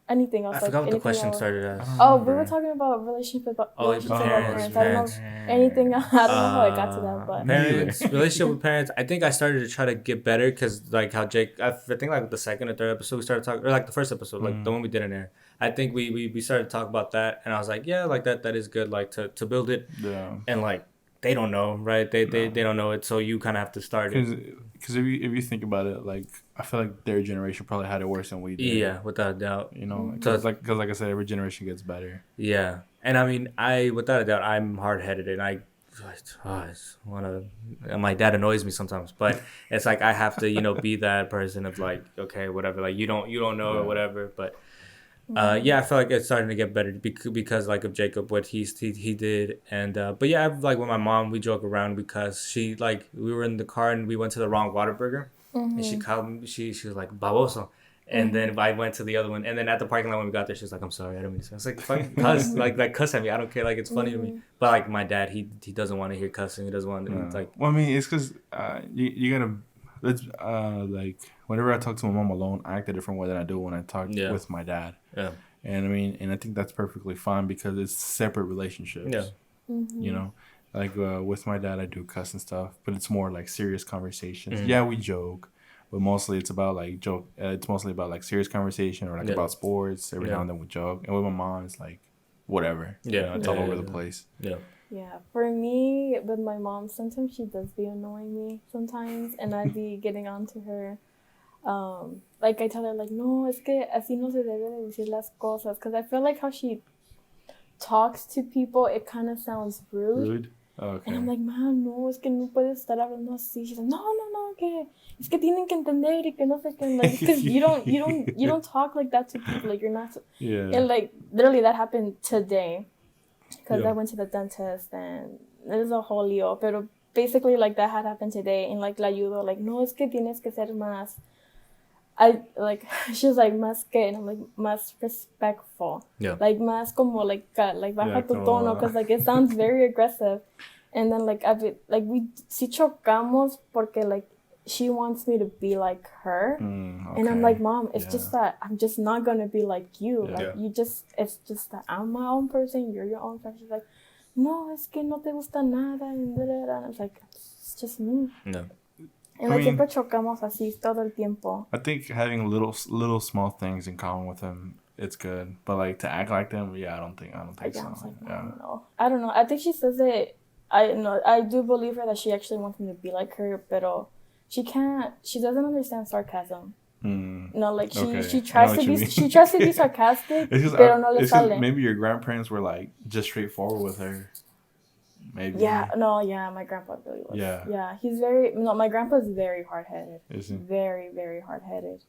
anything else? I forgot what the question started as. Oh, we were talking about relationship with parents. I don't know anything. I don't know how I got to that, but relationship with parents. I think I started to try to get better because like how Jake. I think like the second or third episode we started talking, or like the first episode, like the one we did in there. I think we started to talk about that, and I was like, yeah, like that is good, like to build it. Yeah. And like they don't know, right? They don't know it, so you kind of have to start it. Because if you think about it, like I feel like their generation probably had it worse than we did. Yeah, without a doubt. You know, because like I said, every generation gets better. Yeah, and I mean, without a doubt, I'm hard headed, and my dad annoys me sometimes, but it's like I have to be that person of like, okay, whatever, like you don't know or whatever, but. I feel like it's starting to get better because like of Jacob, what he did, and but yeah, like with my mom, we joke around because she like we were in the car and we went to the wrong Whataburger, and she called me, she was like baboso, and then I went to the other one, and then at the parking lot when we got there, she was like, I'm sorry, I don't mean to. I was like, fuck, cuss, like cuss at me, I don't care, like it's funny to me, but like my dad, he doesn't want to hear cussing, he doesn't want to like. Well, I mean, it's because you gotta. Like whenever I talk to my mom alone, I act a different way than I do when I talk with my dad. Yeah. And I mean, and I think that's perfectly fine because it's separate relationships. Yeah. You know, like with my dad, I do cuss and stuff, but it's more like serious conversations. Yeah, we joke, but mostly it's about like it's mostly about like serious conversation or like about sports. Every now and then we joke, and with my mom, it's like whatever. Yeah, it's all over the place. Yeah. Yeah, for me, with my mom, sometimes she does be annoying me sometimes, and I'd be getting on to her. Like, I tell her, like, no, es que así no se debe de decir las cosas, because I feel like how she talks to people, it kind of sounds rude. Oh, okay. And I'm like, man, no, es que no puedes estar hablando así. She's like, no, que es que tienen que entender y que no sé qué, like, because you don't talk like that to people, like, you're not. Yeah. And like, literally, that happened today. Because I went to the dentist and it was a whole lío. Pero basically, like, that had happened today. And, like, la ayudo. Like, no, es que tienes que ser más... she was like, más que... And I'm like, más respectful. Yeah. Like, más como, like, baja tu tono. Because, like, it sounds very aggressive. And then, like, we sí chocamos porque, like, she wants me to be like her. Okay. And I'm like, Mom, it's just that I'm just not going to be like you. Like, it's just that I'm my own person, you're your own person. She's like, no, es que no te gusta nada. And I was like, it's just me. No. And like, siempre chocamos así todo el tiempo. I think having little small things in common with him, it's good. But like to act like them, I don't think so. No. I don't know. I think she says it. I do believe her that she actually wants me to be like her, pero she doesn't understand sarcasm. No, like she tries to be sarcastic, pero no le sale. Maybe your grandparents were like just straightforward with her. Maybe. My grandpa really was. Yeah, my grandpa's very hard-headed. Is he? Very, very hard-headed.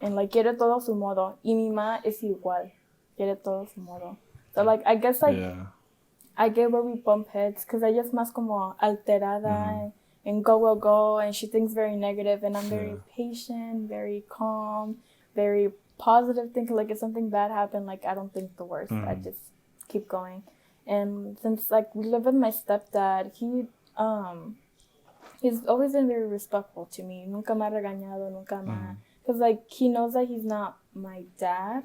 And like quiere todo su modo. Y mi ma es igual. Quiere todo su modo. So like I guess like I get where we bump heads because ella es más como alterada. And go, and she thinks very negative, and I'm very patient, very calm, very positive thinking. Like, if something bad happened, like, I don't think the worst. I just keep going. And since, like, we live with my stepdad, he's always been very respectful to me. Nunca me ha regañado, nunca me... Because, like, he knows that he's not my dad,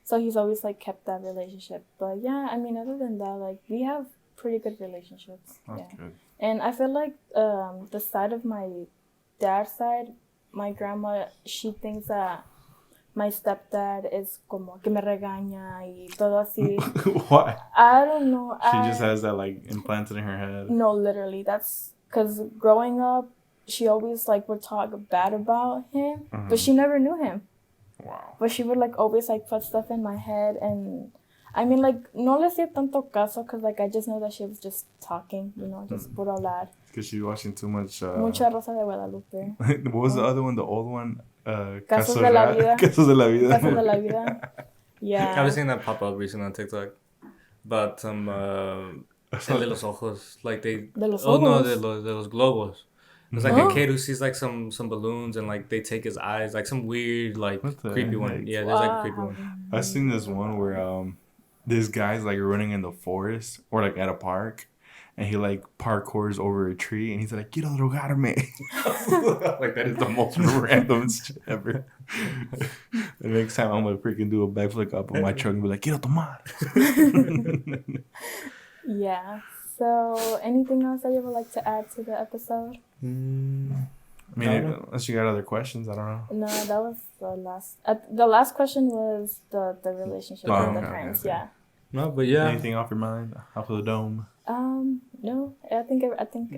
so he's always, like, kept that relationship. But, yeah, I mean, other than that, like, we have pretty good relationships. That's good. And I feel like the side of my dad's side, my grandma, she thinks that my stepdad is como que me regaña y todo así. Why? I don't know. She just has that like implanted in her head. No, literally. That's because growing up, she always like would talk bad about him, but she never knew him. Wow. But she would like always like put stuff in my head, and I mean like no le hacía tanto caso because like I just know that she was just talking, just puro hablar. Because she's watching too much. Mucha Rosa de Guadalupe. What was the other one? The old one? Casos de la Vida. Casos de la Vida. Casos de la Vida. Yeah. I was seeing that pop up recently on TikTok about some de los ojos, like they. De los Oh no, ojos. de los globos. It's like a kid who sees like some balloons and like they take his eyes, like some weird like creepy one. Yeah, there's like a creepy one. I've seen this one where this guy's like running in the forest or like at a park, and he like parkours over a tree, and he's like, "Quiero drogarme." Like that is the most random shit ever. The next time I'm gonna freaking do a backflip up on my truck and be like, "Quiero tomar." Yeah. So, anything else that you would like to add to the episode? I mean, unless you got other questions, I don't know. No, that was the last. The last question was the relationship with the friends. Okay. Yeah. No, but yeah. Anything off your mind, off of the dome? No. I think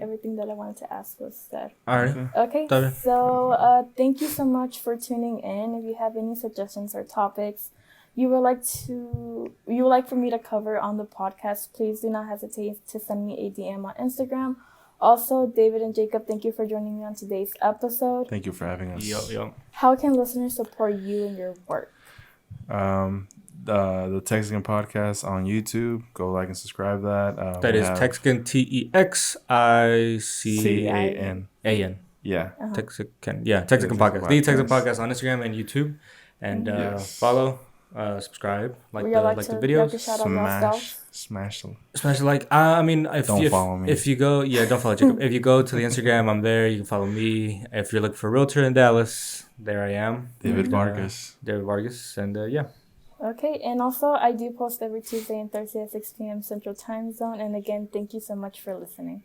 everything that I wanted to ask was said. All right. Okay. So, thank you so much for tuning in. If you have any suggestions or topics you would like for me to cover on the podcast, please do not hesitate to send me a DM on Instagram. Also, David and Jacob, thank you for joining me on today's episode. Thank you for having us. Yo. How can listeners support you in your work? The Texican Podcast on YouTube. Go like and subscribe that. That is Texican TEXICAN. Yeah. Texican. Yeah, Texican Podcast. The Texican Podcast on Instagram and YouTube. And follow, subscribe, like the videos. Smash the like. I mean, don't follow me. If you go, don't follow Jacob. If you go to the Instagram, I'm there. You can follow me. If you're looking for a realtor in Dallas, there I am. David Vargas. And yeah. Okay, and also I do post every Tuesday and Thursday at 6 p.m. Central Time Zone. And again, thank you so much for listening.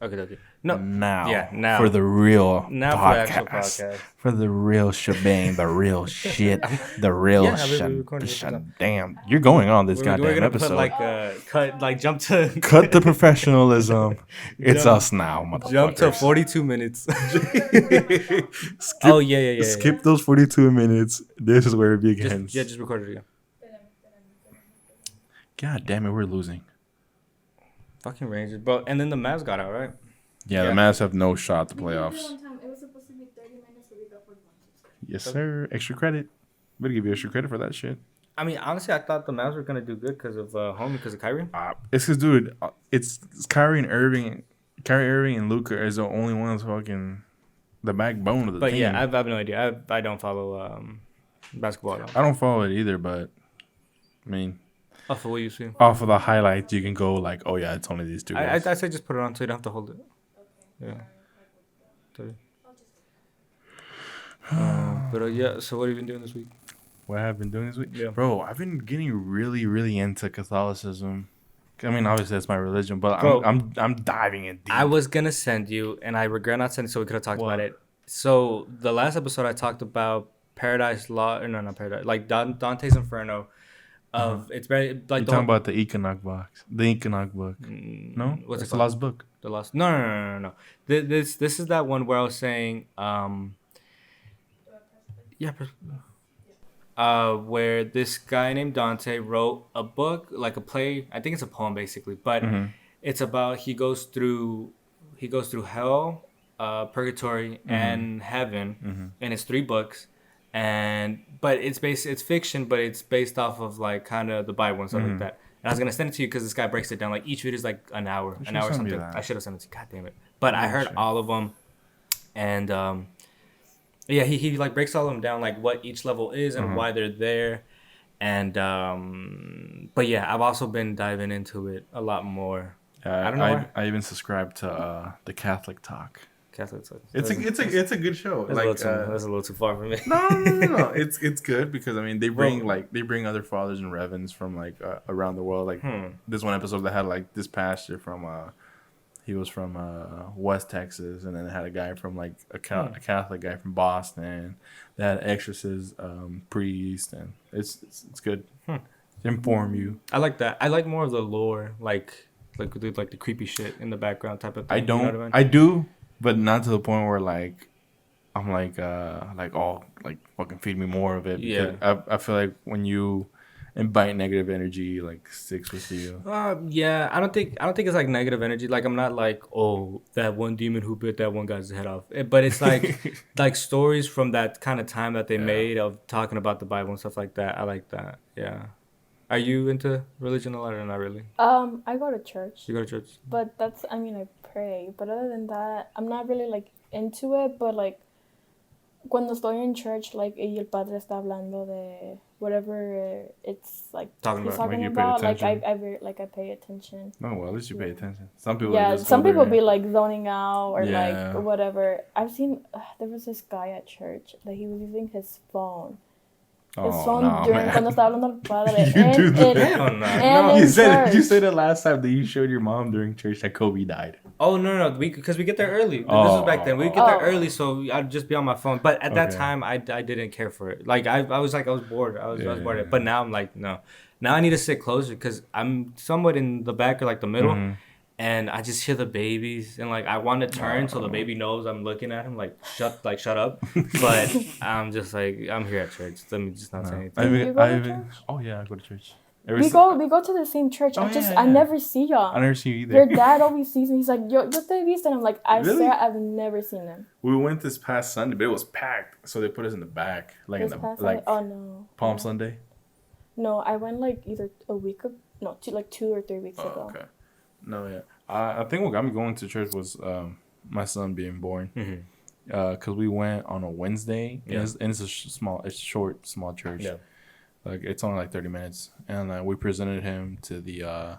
Okay. No. Now. For the real podcast. For the real shebang, the real shit, the real damn. You're going on this goddamn episode. Jump to... Cut the professionalism. It's us now, motherfuckers. Jump to 42 minutes. Skip those 42 minutes. This is where it begins. Just record it again. God damn it, we're losing. Fucking Rangers, bro. And then the Mavs got out, right? Yeah, the Mavs have no shot at the playoffs. It was supposed to be 30 minutes, so we got 41. Yes, sir. Extra credit. Better give you extra credit for that shit. I mean, honestly, I thought the Mavs were gonna do good because of because of Kyrie. It's because, dude, it's Kyrie and Irving. Kyrie Irving and Luka is the only ones fucking the backbone of the team. But yeah, I have no idea. I don't follow basketball at all. I don't follow it either, but I mean. Off of what you see. Off of the highlights, you can go like, oh yeah, it's only these two guys. I say just put it on so you don't have to hold it. Yeah. But so what have you been doing this week? What have I been doing this week? Yeah. Bro, I've been getting really, really into Catholicism. I mean, obviously that's my religion, but I'm diving in deep. I was gonna send you, and I regret not sending, so we could have talked about it. So the last episode I talked about Paradise Law, not Paradise, like Dante's Inferno. It's very like you're talking about the Enoch box, the Enoch book. No, what's it's it the last book. The last no. This is that one where I was saying where this guy named Dante wrote a book, like a play. I think it's a poem basically, but it's about he goes through hell, purgatory, and heaven, and it's 3 books. But it's fiction, but it's based off of like kind of the Bible and stuff like that. And I was gonna send it to you because this guy breaks it down. Like each video is like an hour or something. I should have sent it to you. God damn it! But I heard all of them, and he like breaks all of them down, like what each level is and why they're there. And but yeah, I've also been diving into it a lot more. I don't know. I even subscribed to the Catholic Talk. Catholic. It's a good show. That's a little too far for me. No. It's good because I mean they bring other fathers and revens from like around the world. Like this one episode they had like this pastor from he was from West Texas, and then they had a guy from like a Catholic guy from Boston. They had exorcist, priest, and it's good. To inform you. I like that. I like more of the lore, like the creepy shit in the background type of thing. I do. But not to the point where like I'm like oh, like fucking feed me more of it. Yeah. Because I feel like when you invite negative energy, like sticks with you. Yeah, I don't think it's like negative energy. Like I'm not like, oh, that one demon who bit that one guy's head off. But it's like like stories from that kind of time that they made of talking about the Bible and stuff like that. I like that. Yeah. Are you into religion a lot or not really? I go to church. You go to church? But that's, I mean, I pray. But other than that, I'm not really like into it. But like cuando estoy in church, like y el padre está hablando de whatever it's like Talking he's about, talking like, you pay about, like attention. I pay attention. Oh well, at least you pay attention. Some people just Some go people there. be like zoning out or Yeah. like whatever. I've seen there was this guy at church that he was using his phone. His phone during cuando estaba hablando al padre. You do that. Hell no. And in You church. said it last time that you showed your mom during church that Kobe died. Oh no, because we get there early. This Oh, was back then. We get there early, so I'd just be on my phone. But at that Okay. time, I didn't care for it. Like I was bored. I was bored. Yeah. But now I'm like, no. Now I need to sit closer because I'm somewhat in the back or like the middle, and I just hear the babies, and like I want to turn so the baby knows I'm looking at him. Like shut up. But I'm just like, I'm here at church. Let me just not say anything. You go to church? Oh yeah, I go to church. We go to the same church. I never see y'all. I never see you either. Your dad always sees me. He's like, yo te he visto? And I'm like, I Really? swear I've never seen them. We went this past Sunday, but it was packed, so they put us in the back, like This in the past like Sunday? Oh no. Palm No. Sunday. No, I went like either a week of no, 2 or 3 weeks Oh, ago. okay. No, yeah. I think what got me going to church was my son being born. Because we went on a Wednesday, and it's a small church. Yeah. Like it's only like 30 minutes, and we presented him to the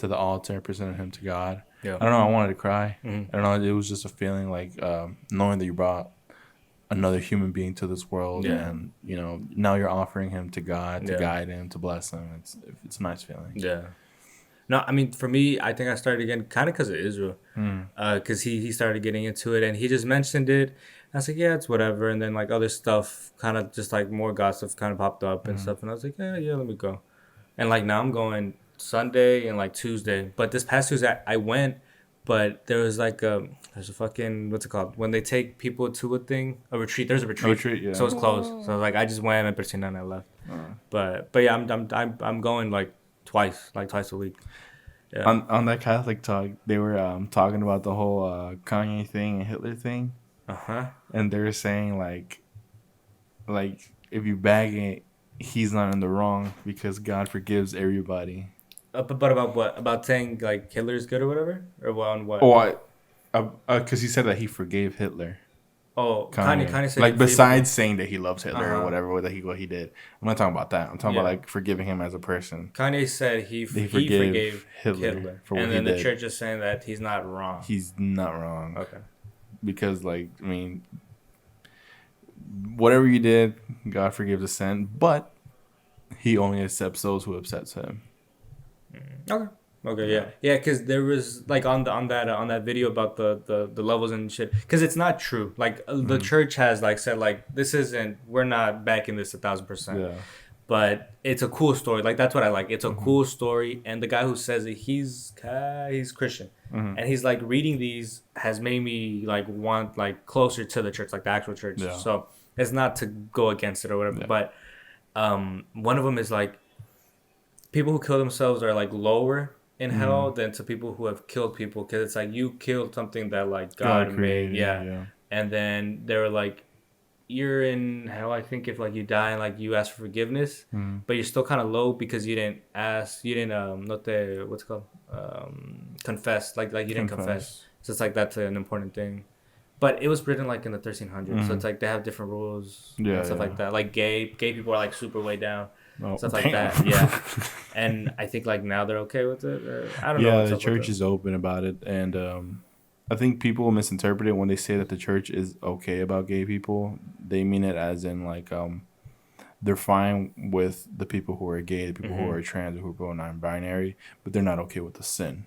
altar, presented him to God. Yeah. I don't know. I wanted to cry. I don't know. It was just a feeling like knowing that you brought another human being to this world, and now you're offering him to God to guide him, to bless him. It's a nice feeling. Yeah. No, I mean, for me, I think I started again kind of because of Israel. Because he started getting into it, and he just mentioned it. I was like, yeah, it's whatever. And then, like, other stuff, kind of just, like, more God stuff kind of popped up and stuff. And I was like, yeah, let me go. And, like, now I'm going Sunday and, like, Tuesday. But this past Tuesday, I went, but there was, like, there's a fucking, what's it called? When they take people to a retreat. There's a retreat. A retreat, yeah. So it's closed. So, like, I just went and persona and I left. But yeah, I'm going, like, twice a week. Yeah. On that Catholic talk, they were talking about the whole Kanye thing and Hitler thing. And they were saying like if you bag it, he's not in the wrong because God forgives everybody. But about what? About saying like Hitler's good or whatever? Or on what? Oh, because he said that he forgave Hitler. Oh, Kanye said like besides saying that he loves Hitler or whatever what he did. I'm not talking about that. I'm talking about like forgiving him as a person. Kanye said he forgave Hitler for what he did. And then the church is saying that he's not wrong. He's not wrong. Okay. Because like I mean, whatever you did, God forgives the sin, but He only accepts those who upsets Him. Okay, yeah, because there was like on that video about the levels and shit. Because it's not true. Like the church has like said like we're not backing this 1,000%. Yeah. But it's a cool story. Like that's what I like. It's a cool story, and the guy who says it, he's Christian, and he's like reading these has made me like want like closer to the church, like the actual church. Yeah. So it's not to go against it or whatever. Yeah. But one of them is like people who kill themselves are like lower in hell than to people who have killed people, because it's like you killed something that like God made, and then they were like, you're in hell, I think, if like you die and like you ask for forgiveness, but you're still kind of low because you didn't confess, like you didn't confess. So it's like that's an important thing. But it was written like in the 1300s, so it's like they have different rules and stuff like that. Like gay people are like super way down. Stuff like that, yeah. And I think like now they're okay with it. I don't know. Yeah, the church is open about it, and I think people misinterpret it when they say that the church is okay about gay people. They mean it as in like they're fine with the people who are gay, the people who are trans, or who are non-binary, but they're not okay with the sin.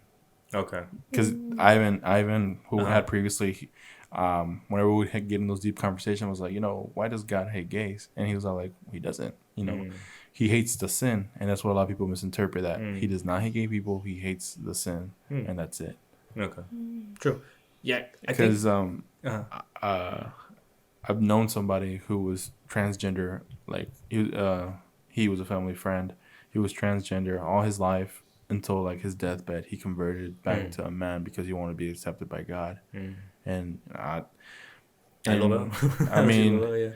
Okay. Because Ivan, who had previously, whenever we would get in those deep conversations, was like, why does God hate gays? And he was all like, he doesn't. He hates the sin, and that's what a lot of people misinterpret that. He does not hate gay people. He hates the sin, and that's it. Okay. True. Yeah. Because I've known somebody who was transgender. Like he was a family friend. He was transgender all his life until like his deathbed. He converted back to a man because he wanted to be accepted by God. And I mean,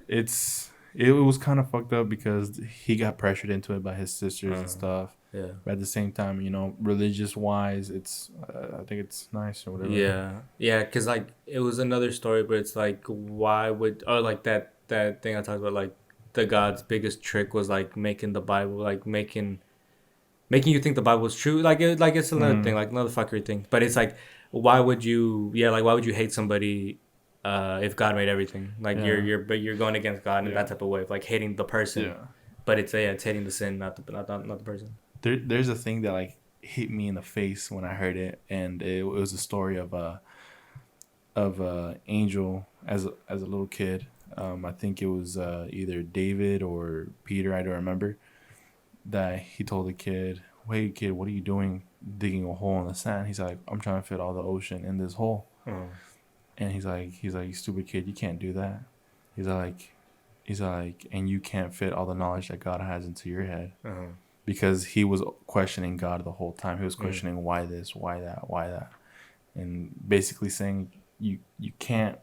it was kind of fucked up because he got pressured into it by his sisters and stuff. Yeah. But at the same time, you know, religious wise, it's I think it's nice or whatever. Yeah. Yeah, because like it was another story, but it's like why would like that thing I talked about, like the God's biggest trick was like making the Bible, like making you think the Bible was true. Like it's another thing, like another fuckery thing. But it's like why would you hate somebody if God made everything? Like you're going against God in that type of way of like hating the person. Yeah. But it's hating the sin, not the person. There's a thing that like hit me in the face when I heard it, and it was a story of Angel as a little kid. I think it was either David or Peter, I don't remember. That he told the kid, "Wait, kid, what are you doing digging a hole in the sand?" He's like, "I'm trying to fit all the ocean in this hole." And he's like, "You stupid kid, you can't do that." He's like, "And you can't fit all the knowledge that God has into your head." Because he was questioning God the whole time. He was questioning why this, why that. And basically saying you can't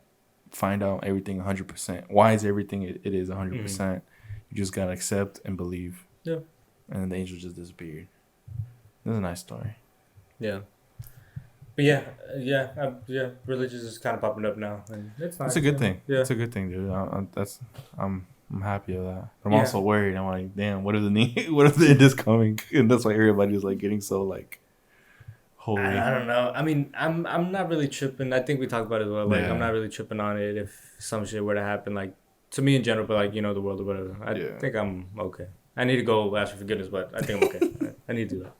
find out everything 100%. Why is everything it is 100%? You just got to accept and believe. Yeah. And then the angel just disappeared. It was a nice story. Yeah. But yeah, religious is kind of popping up now. And it's nice. It's a good thing. Yeah. It's a good thing, dude. I'm happy of that. But I'm also worried. I'm like, damn, what if the end is coming? And that's why everybody's like getting so like holy. I don't know. I mean, I'm not really tripping. I think we talked about it as well. Like, I'm not really tripping on it if some shit were to happen. Like, to me in general, but like, you know, the world or whatever. I think I'm okay. I need to go ask for forgiveness, but I think I'm okay. I need to do that.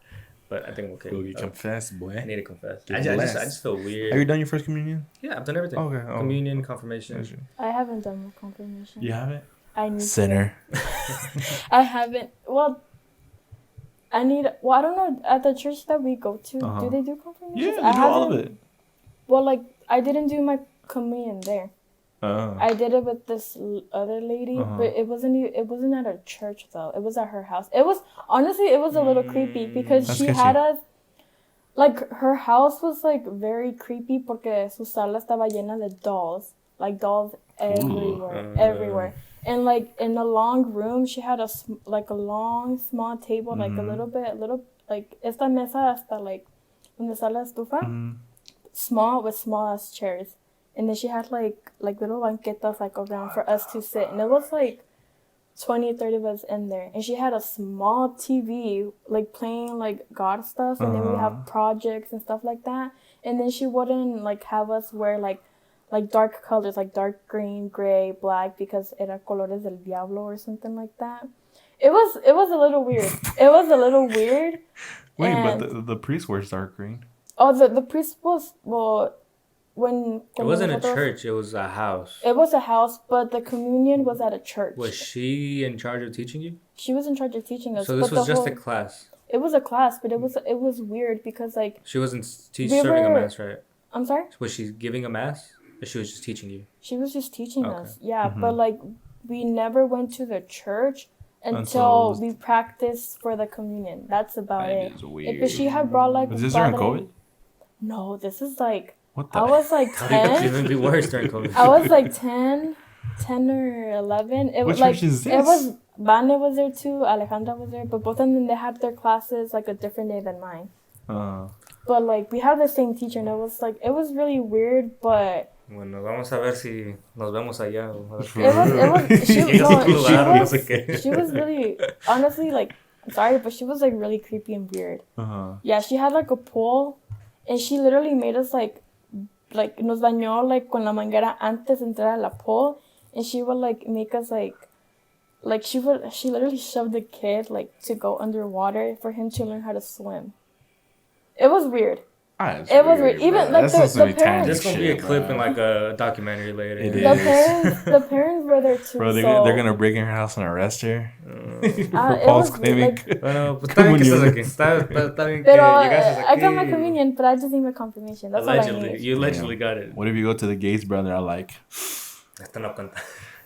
But I think I'm okay. Go get confess, boy. I need to confess. I just feel weird. Have you done your first communion? Yeah, I've done everything. Okay. Communion, confirmation. I haven't done my confirmation. You haven't? I need Sinner. I haven't. Well, I don't know. At the church that we go to, do they do confirmation? Yeah, they do all of it. Well, like, I didn't do my communion there. I did it with this other lady, but it wasn't at a church though. It was at her house. It was a little creepy because she had us, like, her house was like very creepy porque su sala estaba llena de dolls, like dolls everywhere. And like in the long room, she had a long small table, like a little like esta mesa hasta like donde está la estufa, small with small ass chairs. And then she had like little banquetas like around for us to sit. And it was like 20, 30 of us in there. And she had a small TV like playing like God stuff. And then we have projects and stuff like that. And then she wouldn't like have us wear like dark colors, like dark green, gray, black, because era colores del diablo or something like that. It was a little weird. Wait, but the priest wears dark green. Oh, the priest was, well... When it wasn't a church, it was a house. It was a house, but the communion was at a church. Was she in charge of teaching you? She was in charge of teaching us. So this was just a class. It was a class, but it was weird because like she wasn't serving a mass, right? I'm sorry? Was she giving a mass, or she was just teaching you? She was just teaching us, yeah. But like we never went to the church until we practiced for the communion. That's about it. Is weird. But she had brought like. Was this during COVID? No, this is like. I was like 10. Even be worse during COVID. I was like 10 or 11. It was like church is this? It was Vane was there too, Alejandra was there, but both of them they had their classes like a different day than mine. But like we had the same teacher, and it was really weird, but. Bueno, vamos a ver si nos vemos allá. She was really, honestly, like, I'm sorry, but she was like really creepy and weird. Yeah, she had like a pool, and she literally made us like nos bañó like con la manguera antes de entrar a la pool, and she would like make us like she literally shoved the kid like to go underwater for him to learn how to swim. It was weird. It was weird. Even like the parents. There's gonna be a clip in like a documentary later. The parents were there too. Bro, they're gonna break in her house and arrest her. For false claiming. Bueno, está bien que estás aquí. Está bien que llegaste aquí. I got my communion, but I just need my confirmation. That's allegedly. all I need. You allegedly got it. What if you go to the gates, brother? Are like, Esto no cuenta.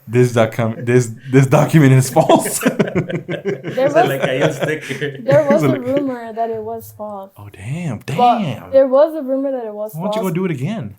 This document is false. There Se le was cayó el sticker. there was a rumor that it was false. Oh damn! But there was a rumor that it was Why don't false. you go do it again?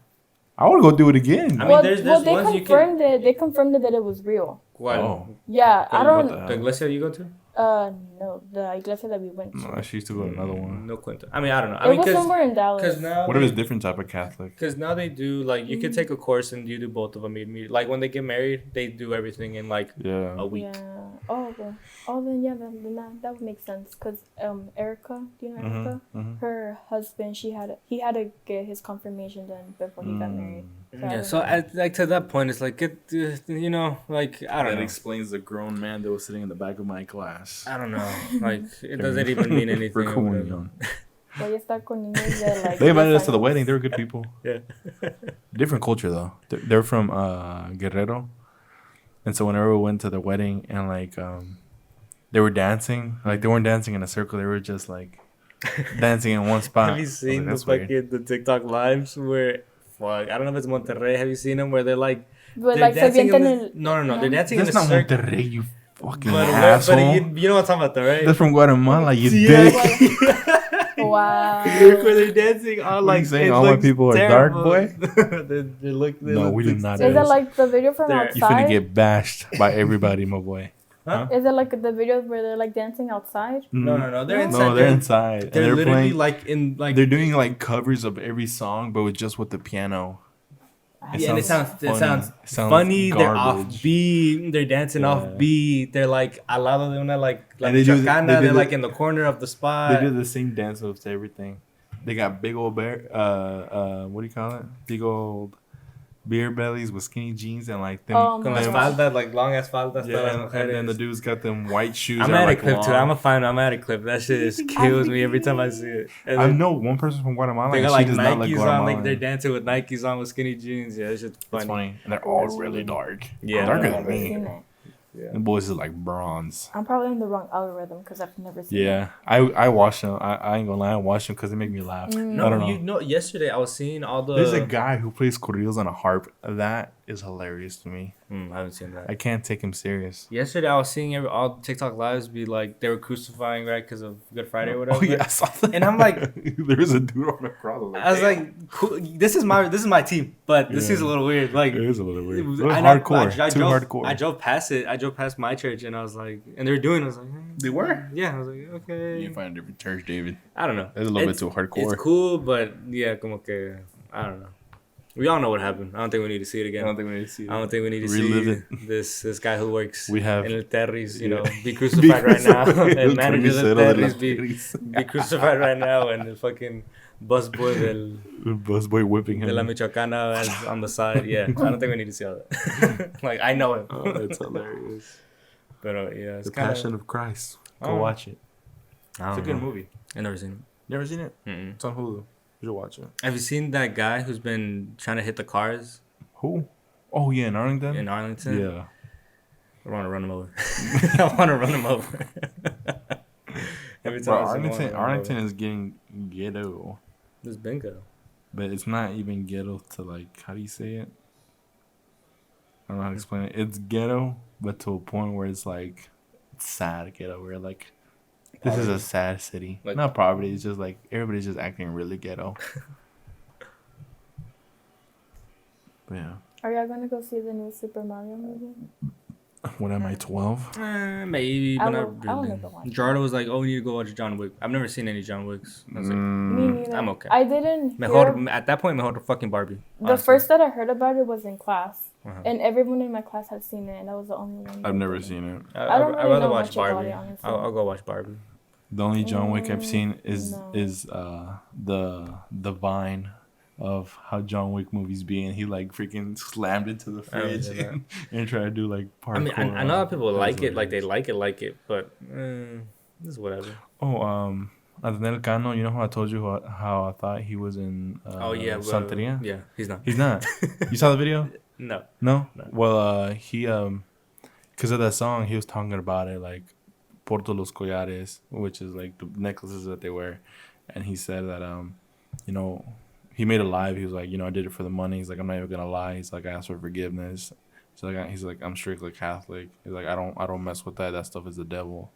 I want to go do it again. I mean, well, there's they ones you can- confirmed it. They confirmed it that it was real. ¿Cuál? Oh. Yeah, I What don't. the hell? The iglesia you go to? No, the iglesia that we went to. No, she used to go to another one. No cuenta. I mean, I don't know. I It mean, was somewhere in Dallas. because now What if it's different type of Catholic? Because now they do like you can take a course and you do both of them. Like when they get married, they do everything in like Yeah. a week. Yeah. Oh, okay. Oh, then yeah, then that would make sense. Cause Erica, do you know Erica? Her husband, he had to get his confirmation done before he got married. Yeah. So like to that point, it's like you know, like I don't That know. explains the grown man that was sitting in the back of my class. I don't know. Like it doesn't even mean anything. For or whatever. communion. Voy a estar con niños de, like, They invited 10 us to the años. wedding. They were good people. Yeah. Different culture though. They're from Guerrero, and so whenever we went to the wedding and like they were dancing, like they weren't dancing in a circle. They were just like dancing in one spot. Have you seen That's the TikTok lives where? Fuck, I don't know if it's Monterrey. Have you seen them where they're like? But They're like se dancing in avientan the- el. no, they're dancing That's in a not circle. Monterrey, you fucking But asshole. you know what I'm talking about, though, right? That's from Guatemala, you Yeah. dick. Wow. Where they're dancing on What are like you saying? it All my looks people are terrible. dark, boy? they look. No, we did not. Is it like the video from They're- You finna outside? get bashed by everybody, my boy. Is it like the video where they're like dancing outside? No, they're inside. No, they're inside. And They're they're literally playing. like in like. They're doing like covers of every song, but with just with the piano. Yeah, and it sounds It sounds funny. They're garbage. offbeat. They're dancing Yeah. offbeat. They're like al lado de una like And they do- Chacana. they do They're the- like in the corner of the spot. They do the same dance moves to everything. They got big old what do you call it? Big old beer bellies with skinny jeans and like them. Oh, Con my las gosh. faldas, like long ass faldas. Yeah, todas las and then mujeres. the dudes got them white shoes. I'm that are, at a like, clip too. long. I'm at a clip. That shit just kills me every time I see it. And I then know one person from Guatemala. they and got she like does not like Nikes on, Guatemala. like they're dancing with Nikes on with skinny jeans. Yeah, it's just That's funny. funny. And they're all really dark. Yeah. Darker I've than never me. seen it. Yeah. The boys is like bronze. I'm probably in the wrong algorithm because I've never seen it. Yeah, I watch them. I ain't gonna lie, I watch them because they make me laugh. I don't No, know. you know, yesterday I was seeing all the. There's a guy who plays corridos on a harp. That is hilarious to me. I haven't seen that. I can't take him serious. Yesterday I was seeing all TikTok lives be like they were crucifying right because of Good Friday or whatever. Oh yeah, I saw that. And I'm like, there's a dude on the cross. I was like, cool, this is my team, but this Yeah. is a little weird. Like, it is a little weird. it was- A little I know- hardcore. I Too drove, hardcore. I drove past it. I drove past my church, and I was like, and they were doing. I was like, They were. yeah. I was like, okay. You find a different church, David. I don't know. That's a little bit It's- too hardcore. It's cool, but yeah, como que I don't know. We all know what happened. I don't think we need to see it again. think we need to see I don't think we need to Relive see this guy who works We have- in El Terry's, you Yeah. know, be crucified right now. El manager Carnicero del de las Terry's Terry's. be crucified right now, and the fucking busboy The busboy whipping him. de la Michoacana is on the side. Yeah, I don't think we need to see all that. Like, I know it. Oh, that's hilarious. But yeah, it's The kind Passion of. of Christ. Go Oh. watch it. It's a good movie. I've never seen it. You ever seen it? Mm-mm. It's on Hulu. You should watch it. Have you seen that guy who's been trying to hit the cars Who? Oh yeah, in Arlington. in Arlington? Yeah. I want to run him over. I want to run him over. Every Bro, time I see him, I wanna run him Arlington over. is getting ghetto, This bingo. but it's not even ghetto to like. How do you say it? I don't know how to explain it. It's ghetto, but to a point where it's like sad ghetto, where like this is a sad city. Like- Not poverty. It's just like everybody's just acting really ghetto. But yeah. Are y'all gonna go see the new Super Mario movie? When am I 12? Maybe, I but will- not I will really. never watch it. Jardo was like, "Oh, we need to go watch John Wick." I've never seen any John Wicks. I was like, Me neither. I'm okay. I didn't mejor, hear. at that point, mejor fucking Barbie. The honestly. first that I heard about it was in class, Uh-huh. and everyone in my class had seen it, and that was the only one. I've that never didn't. seen it. I don't I'd really rather know watch much about Barbie. it, honestly. I'll go watch Barbie. The only John Wick I've seen is No. the Vine of how John Wick movies be, and he like freaking slammed into the I don't fridge see that. and tried to do like parkour. I mean, I know that people That was like it, like they hilarious. like it, but it's whatever. Oh, Adnel Cano, you know how I told you how I thought he was in Oh yeah, but, Santeria? yeah, he's not. He's not. You saw the video? No. No? No. Well, he because of that song, he was talking about it like Porto los Collares, which is like the necklaces that they wear, and he said that you know, he made a live. He was like, you know, I did it for the money. He's like, I'm not even gonna lie. He's like, I asked for forgiveness, He's like, I'm strictly Catholic. He's like, I don't mess with that. That stuff is the devil.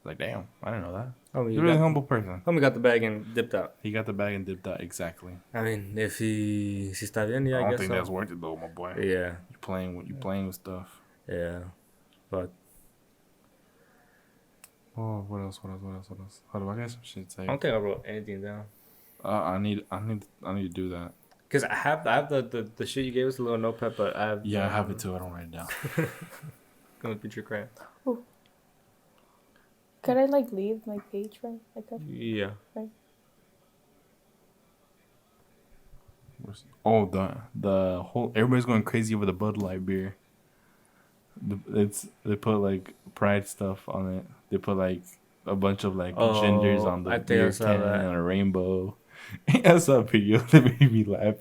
Like, damn, I didn't know that. Oh, He's a really humble person. Homie got the bag and dipped out. He got the bag and dipped out, exactly. I mean, if he está bien, yeah, I I don't guess think so. that's worth it though, my boy. Yeah. You're playing with stuff. Yeah. But Oh, what else? Hold on, I got some shit to say. I don't think I wrote anything down. I need to do that. Cause I have the shit you gave us, a little notepad, but I have. Yeah, I have it too. I don't write it down. Gonna beat your crayon. Could I like leave my page right? I could. Yeah. Right. Oh, the whole everybody's going crazy over the Bud Light beer. They put like pride stuff on it. They put like a bunch of like genders on the beer can and a rainbow. I saw a video that made me laugh.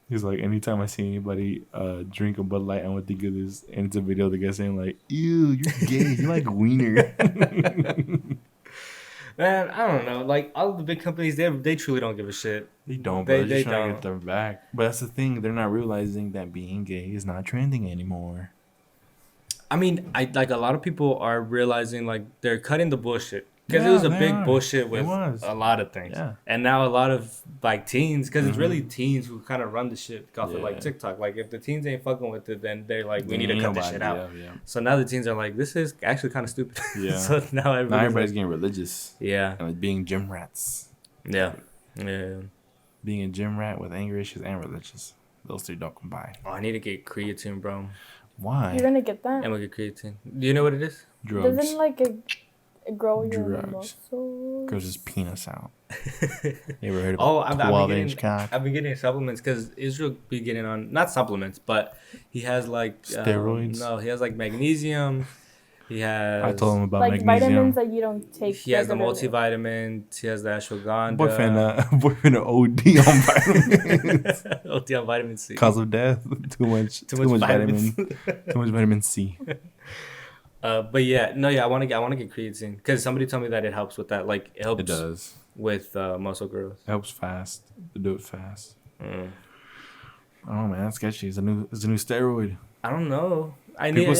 He's like, anytime I see anybody drink a Bud Light, I would think of this. And it's a video of the guy saying like, "Ew, you're gay. You like wiener." Man, I don't know. Like all of the big companies, they truly don't give a shit. They don't, but they're just trying to get them back. But that's the thing; they're not realizing that being gay is not trending anymore. I mean, I like a lot of people are realizing like they're cutting the bullshit because it was a big bullshit with a lot of things. Yeah. And now a lot of like teens, because it's really teens who kind of run the shit off of like TikTok. Like if the teens ain't fucking with it, then they're like, we need to cut this shit out. Yeah. So now the teens are like, this is actually kind of stupid. Yeah. So now everybody's getting religious. Yeah. And like being gym rats. Yeah. Yeah. Being a gym rat with anger issues and religious. Those two don't combine. Oh, I need to get creatine, bro. Why? You're gonna get that? I'm gonna get creatine. Do you know what it is? Drugs. Doesn't like it grow your muscles? Grows his penis out. You ever heard of 12-inch cock? I've been getting supplements because Israel be getting on, not supplements, but he has like steroids. No, he has like magnesium. He has. I told him about like magnesium. Vitamins that you don't take. He has the multivitamins. He has the ashwagandha. Boyfriend OD on vitamins. OD on vitamin C. Cause of death. Too much vitamin. Too much vitamin C. But yeah, I want to get creatine because somebody told me that it helps with that. Like it helps. It does with muscle growth. It helps fast. To do it fast. Oh man, that's sketchy. It's a new steroid. I don't know. I need to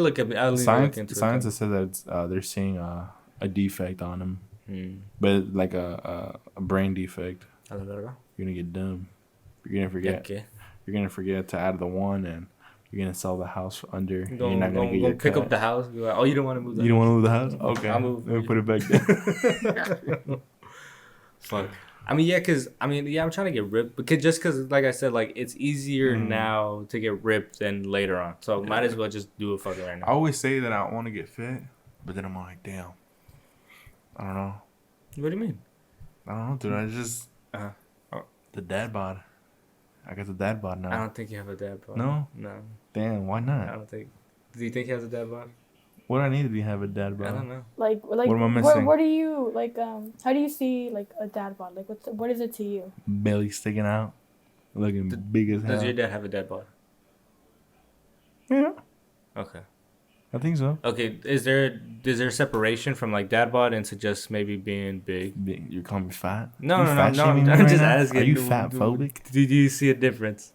look at it. Science has said that they're seeing a defect on him, but like a brain defect. You're gonna get dumb. You're gonna forget. Okay. You're gonna forget to add the one, and you're gonna sell the house under. You're not gonna get your pick cut. up the house. You're like, oh, you don't want to move. You don't want to move the house? Okay, I'll move. Let me put it back there. Fuck. I mean, I'm trying to get ripped because like I said, like it's easier now to get ripped than later on. So might as well just do it fucking right now. I always say that I want to get fit, but then I'm like, damn. I don't know. What do you mean? I don't know, dude. I just the dad bod. I got the dad bod now. I don't think you have a dad bod. No. Damn, why not? I don't think. Do you think he has a dad bod? What do I need to have a dad bod? I don't know. Like what am I missing? What do you like? How do you see like a dad bod? Like what is it to you? Belly sticking out, looking big as hell. Does your dad have a dad bod? Yeah. Okay. I think so. Okay. Is there separation from like dad bod into just maybe being big? You're calling me fat? No. I'm just asking. Are you fat phobic? Do you see a difference?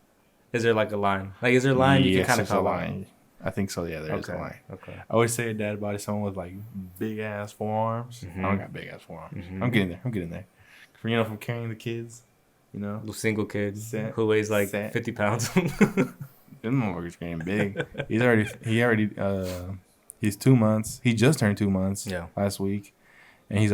Is there like a line? Like is there a line you can kind of call a line? I think so. Yeah, there is a line. Okay. I always say a dad bod is someone with like big ass forearms. I don't got big ass forearms. I'm getting there. From carrying the kids, the single kid who weighs like 50 pounds. Them motherfuckers getting big. He's 2 months. He just turned 2 months. Yeah. Last week, and he's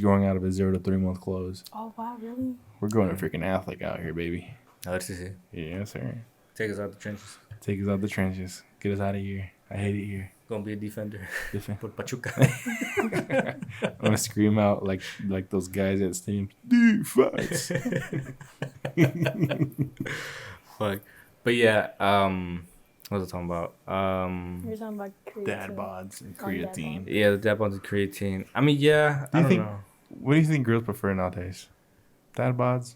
growing out of his 0 to 3 month clothes. Oh wow, really? We're growing a freaking athlete out here, baby. Let's see. Yes, sir. Take us out the trenches. Take us out the trenches. Get us out of here. I hate it here. Gonna be a defender. For Pachuca. I'm gonna scream out like those guys at the stadium. Defense. Fuck. But yeah, what was I talking about? You're talking about creatine. Dad bods and creatine. Yeah, the dad bods and creatine. I mean, yeah. I don't know. What do you think girls prefer nowadays? Dad bods?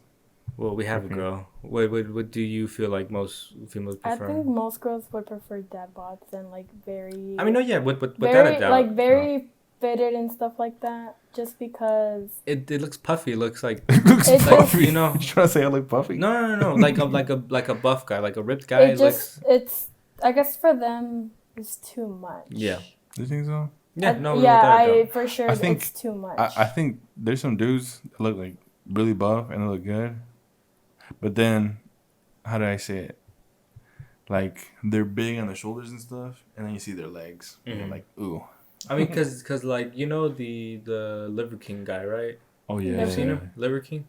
Well, we have a girl. What do you feel like most females prefer? I think most girls would prefer dad bods and like very. I mean, no, yeah, without very, a doubt. like very fitted and stuff like that. Just because it looks puffy. It looks like it looks puffy. You know, you trying to say I look puffy? No. Like a buff guy, like a ripped guy. It's I guess for them, it's too much. Yeah. Do you think so? Yeah, no, For sure, I think it's too much. I think there's some dudes that look like really buff and they look good, but then, how do I say it? Like they're big on the shoulders and stuff, and then you see their legs, and you're like, ooh. I mean, cause like you know the Liver King guy, right? Oh yeah. You've seen him, Liver King.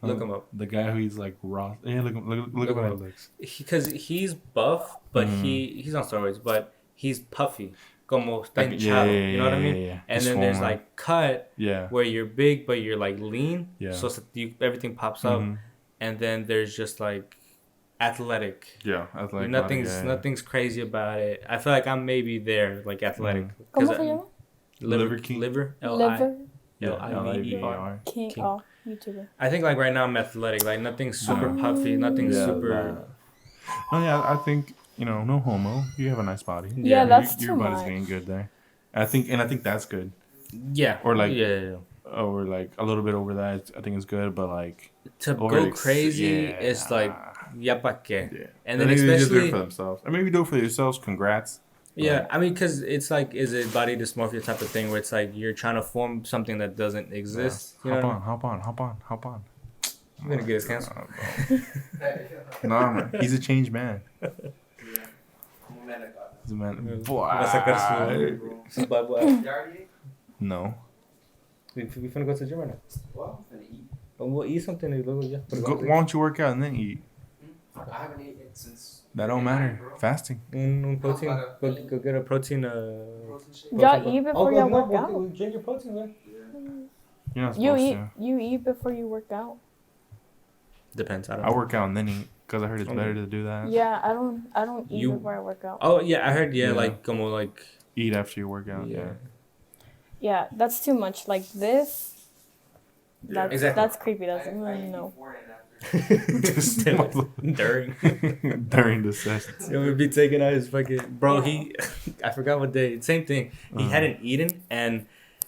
Look him up. The guy who eats like raw. Yeah, look at what it looks. Because he's buff, but he's on steroids, but he's puffy, como está hinchado. You know what I mean? Yeah. And then there's like cut, where you're big but you're like lean. Yeah. So everything pops up, and then there's just like athletic. Yeah, athletic. Nothing's crazy about it. I feel like I'm maybe there, like athletic. ¿Cómo se llama? Liver King. Liver. Liver. King. Oh, YouTuber. I think like right now I'm athletic. Like nothing's super puffy. Nothing's super. No, yeah, I think no homo. You have a nice body. Yeah, that's too your body's much. getting good there. I think that's good. Yeah. Or like yeah. Or like a little bit over that. I think it's good, but like to go crazy, it's like ya pa qué. Yeah. And then maybe they just do especially it for themselves. Or maybe do it for yourselves. Congrats. Yeah, I mean, because it's like, is it body dysmorphia type of thing where it's like you're trying to form something that doesn't exist? Yeah. You know Hop on. I'm gonna get his canceled. Nah, man. He's a changed man. He's a man. No. We finna go to the gym right now. Well, I'm finna eat. We'll eat something and go, yeah. Why don't you work out and then eat? I haven't eaten since. That don't matter. Fasting. Protein. Go get a protein. Protein shake. Y'all eat before y'all work out? Drink your protein, man. You're not supposed to. You eat before you work out? Depends. I don't I know. work out and then eat because I heard it's better to do that. Yeah, I don't eat before I work out. Oh yeah, I heard. Yeah, like como like eat after you work out. Yeah. Yeah, that's too much. Like this. That's, exactly. That's creepy. That's no. during the session. It would be taking out his fucking bro. I forgot what day. Same thing. He hadn't eaten and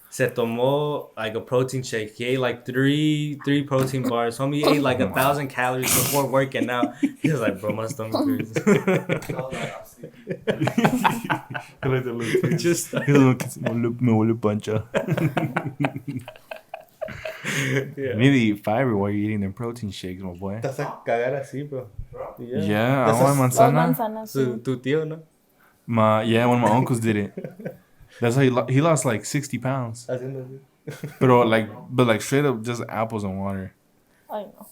se tomó like a protein shake. He ate like three protein bars. Homie ate like 1,000 calories before working out. He was like, bro, my stomach hurts. Like the little Just me vuelve pancha. yeah. You need to eat fiber while you're eating them protein shakes, my boy. Te vas a cagar así, bro. Yeah, I want manzana. Tu tío, ¿no? One of my uncles did it. That's how he lost like 60 pounds. Haciendo así. But like straight up just apples and water. I know.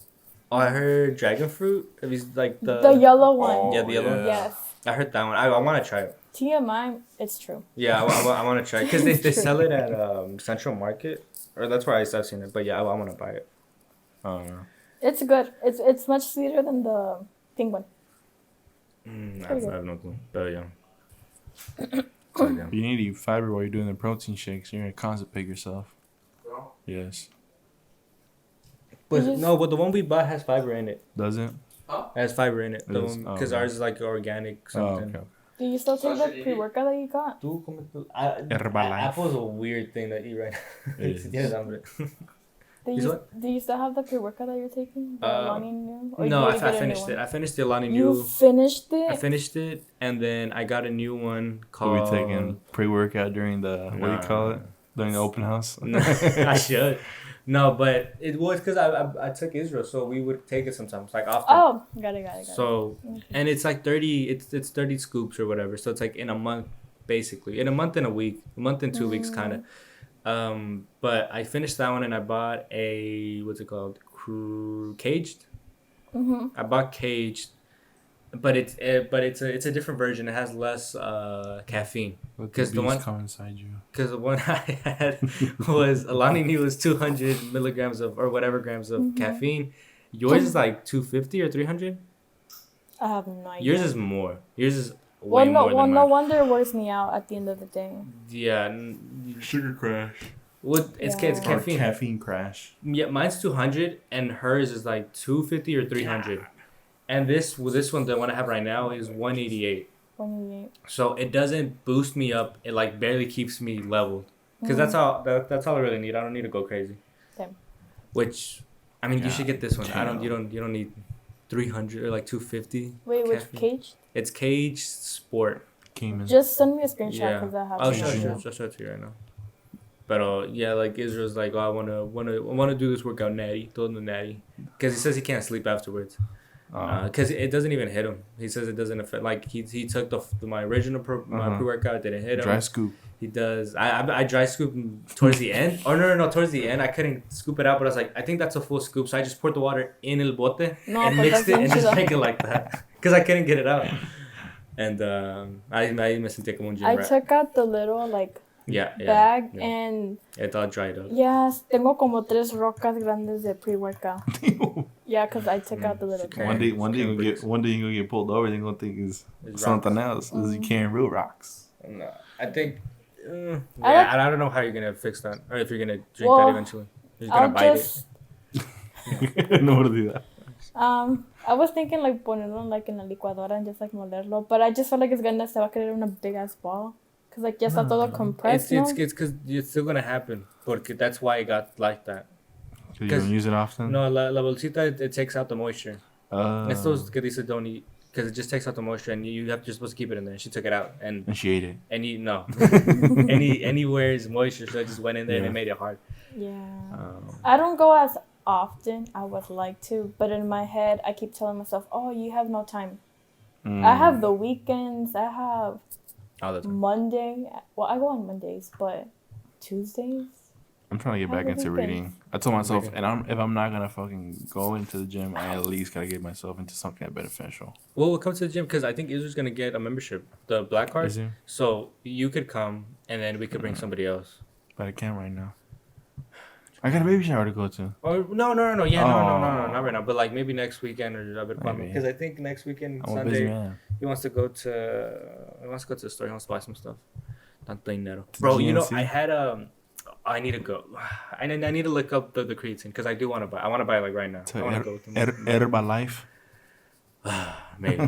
Oh, I heard dragon fruit. It was like The yellow one. Yeah, the yellow one. Yes. I heard that one. I want to try it. TMI, it's true. Yeah, I want to try it because they sell it at Central Market, or that's where I've seen it. But yeah, I want to buy it. It's good. It's much sweeter than the pink one. I have no clue. But yeah. You need to eat fiber while you're doing the protein shakes. You're gonna constipate yourself. Bro. Yes. But the one we bought has fiber in it. Does it? It has fiber in it. Because okay. ours is like organic something. Okay. Do you still take the pre-workout that you got? Herbalife. Apple's a weird thing to eat right now. Si tienes hambre. Do you still have the pre-workout that you're taking? The Alani Nu? Or No, you I already get a finished new it. one? I finished the Alani Nu. You finished it? I finished it, and then I got a new one Are called... we taking pre-workout during the, what do you call it? During the open house? No, I should. No, but it was because I took Israel, so we would take it sometimes, like often. Oh, got it. So, and it's like 30, it's 30 scoops or whatever. So it's like in a month, basically. In a month and a week. A month and 2 weeks, kind of. But I finished that one and I bought a, what's it called? Caged? Mm-hmm. I bought Caged. But it's a different version. It has less caffeine. Because the one inside you. Because the one I had was Alani Nu was 200 milligrams of or whatever grams of caffeine. Yours is like 250 or 300. I have no idea. Yours is more. Yours is way more than mine. No wonder it wears me out at the end of the day. Yeah. Sugar crash. What? It's caffeine. Caffeine crash. Yeah, mine's 200 and hers is like 250 or 300. And this one, the one I have right now, is 188. 188. So it doesn't boost me up. It like barely keeps me leveled. Because that's all I really need. I don't need to go crazy. Same. Which, I mean, you should get this one. You don't need. 300 or like 250. Wait, which caffeine. cage? It's Cage Sport. Cayman. Just send me a screenshot Yeah. because I have I'll no show idea. it to you right now. But yeah, like Israel's like, oh, I wanna do this workout natty, todo natty, because he says he can't sleep afterwards, because it doesn't even hit him. He says it doesn't affect. Like he took my original my pre-workout, it didn't hit him. Dry scoop. He does. I dry scoop towards the end. Oh no, towards the end I couldn't scoop it out, but I was like, I think that's a full scoop, so I just poured the water in el bote No, and but mixed that's it and just chido. drank it like that, because I couldn't get it out. And I me sentí como un gym I rat. took out the little like bag yeah. and It's all dried up. yes, tengo como 3 rocas grandes de pre-workout. Yeah, because I took out the little Okay. bag. One day you're gonna get pulled over. They're gonna think it's something else. Is you carrying real rocks? No, I think. I I don't know how you're gonna fix that, or if you're gonna drink that eventually. You're just gonna I'll bite just I know how to do that. I was thinking like ponerlo like en la licuadora and just like molerlo, but I just feel like it's gonna se va a crear una big ass ball. Cause like ya está todo compressed, It's because it's still gonna happen, porque that's why it got like that. You don't use it often. No, la bolsita it takes out the moisture. It's Oh. those que dice don't eat, because it just takes out the moisture, and you're supposed to keep it in there. She took it out, and And she ate it. no, anywhere is moisture, so I just went in there and it made it hard. Yeah. Um, I don't go as often. I would like to, but in my head, I keep telling myself, "Oh, you have no time." I have the weekends. I have all the time. Monday. Well, I go on Mondays, but Tuesdays. I'm trying to get back Have a into weekend. reading. I told myself, if I'm not gonna fucking go into the gym, I at least gotta get myself into something that's beneficial. Well, we'll come to the gym because I think Israel's gonna get a membership, the black card. Is he? So you could come, and then we could bring somebody else. But I can't right now. I got a baby shower to go to. Or no, yeah, no, Oh. not right now. But like maybe next weekend or Maybe. because I think next weekend I'm a busy Sunday man. he wants to go to the store. He wants to buy some stuff. Tanto dinero, bro. You know GNC? I had I need to go. I need to look up the creatine because I do want to buy. I want to buy it like right now. I want to go. with them. Herbalife? Maybe.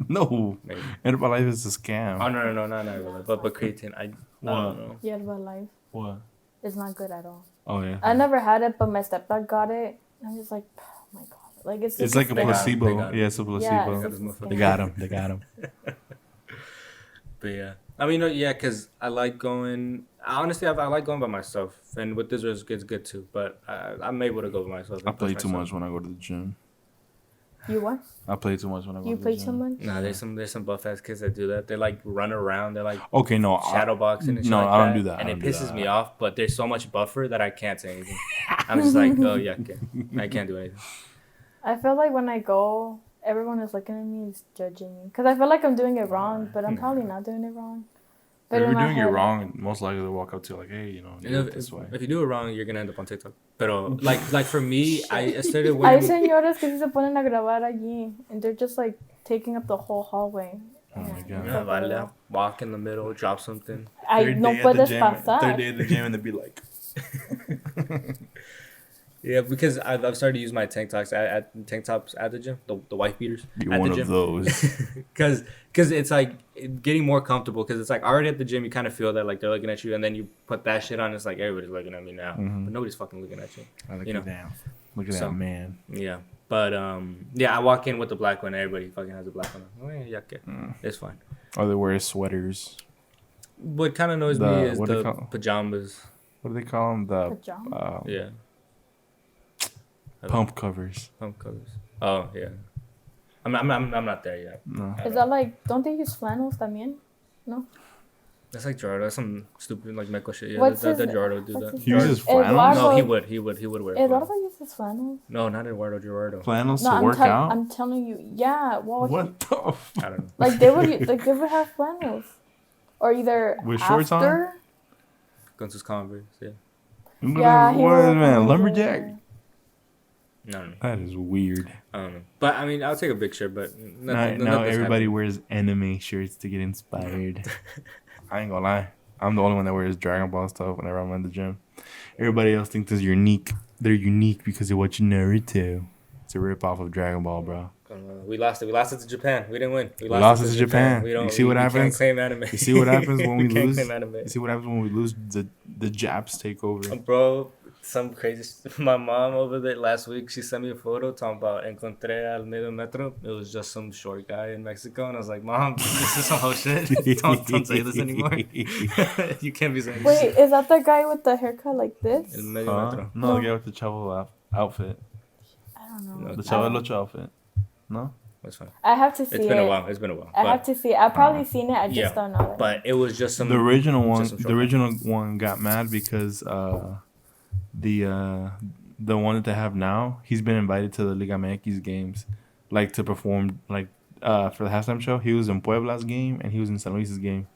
No. Maybe. Herbalife is a scam. Oh no, not but creatine. I don't know. Yerba life. What? It's not good at all. Oh, yeah. I never had it, but my stepdad got it. I'm just like, oh my god, like it's. It's just like a scam. They got placebo. it. Yeah, it's a placebo. Yeah, got it's this just a motherfucker. They scam. got him. But yeah, I mean, yeah, because I like going. Honestly, I like going by myself, and with this it's good too. But I'm able to go by myself. I and play push too myself. much when I go to the gym. You what? I play too much when I go You to the play gym. too much? Nah, there's some buff ass kids that do that. They like run around. They're like Okay, no. shadow boxing and shit No, like I don't do that. And I it don't do pisses that. me off. But there's so much buffer that I can't say anything. I'm just like, oh yeah, okay. I can't do anything. I feel like when I go, everyone is looking at me and is judging me. Because I feel like I'm doing it wrong, but I'm probably not doing it wrong. But If in you're my doing it head- wrong, most likely they'll walk up to you like, hey, do it this way. If you do it wrong, you're gonna end up on TikTok. But like for me, I started Hay wearing. señores que sí se ponen a grabar allí, and they're just like taking up the whole hallway. Oh my God. Yeah, vale, walk in the middle, drop something. Ay, no puedes pasar. Third day at the gym and they'd be like, Yeah, because I've started to use my tank tops at the gym, the wife beaters. you're at one the of gym. those. Because it's like getting more comfortable. Because it's like already at the gym, you kind of feel that like they're looking at you, and then you put that shit on. It's like everybody's looking at me now, but nobody's fucking looking at you. I look You know. down. Look at So- that man. Yeah, but yeah, I walk in with the black one. Everybody fucking has a black one. Oh yeah, okay, it's fine. Or they wear sweaters. What kind of annoys me The- is what do the they call- pajamas. What do they call them? The Pajama? Yeah, pump covers. pump covers. Oh yeah, I'm not there yet. No. Is that like, don't they use flannels también? No? That's like Gerardo. That's some stupid like meco shit. Yeah, What's that his- Gerardo would do what's that. his He uses name? flannels? No, he Eduardo- would wear. Eduardo flannels. uses flannels? No, not Eduardo. Gerardo. Flannels No, to work out? I'm telling you, yeah. Well, What the f- I don't know. like they would have flannels, or either With shorts on? after. Con sus Converse. Yeah. Yeah, he What wore is man? Converse. Lumberjack? No. That is weird. I don't know. But I mean, I'll take a big shirt. But nothing, Now nothing's everybody happening. wears anime shirts to get inspired. I ain't gonna lie. I'm the only one that wears Dragon Ball stuff whenever I'm in the gym. Everybody else thinks they're unique. They're unique because they watch Naruto. It's a rip off of Dragon Ball, bro. We lost it. We lost it to Japan. We didn't win. We lost it to Japan. We don't. You see what we happens? Can't claim anime. You see what happens when we can't lose? claim anime. You see what happens when we lose? The Japs take over. Bro, some crazy. My mom over there last week, she sent me a photo talking about encontré al medio metro. It was just some short guy in Mexico, and I was like, Mom, this is some whole shit. don't say this anymore. You can't be saying Wait, this. is that the guy with the haircut like this? El medio metro. No, the guy with the Chavo outfit. I don't know. No, The Chavo del Ocho outfit. No? That's fine. I have to see It's been a while. It's been a while. I have to see. I've probably seen it. I just yeah, don't know it. But it was just some. The original one. just some short The original one got mad because the one that they have now, he's been invited to the Liga MX games, like to perform like for the halftime show. He was in Puebla's game and he was in San Luis's game.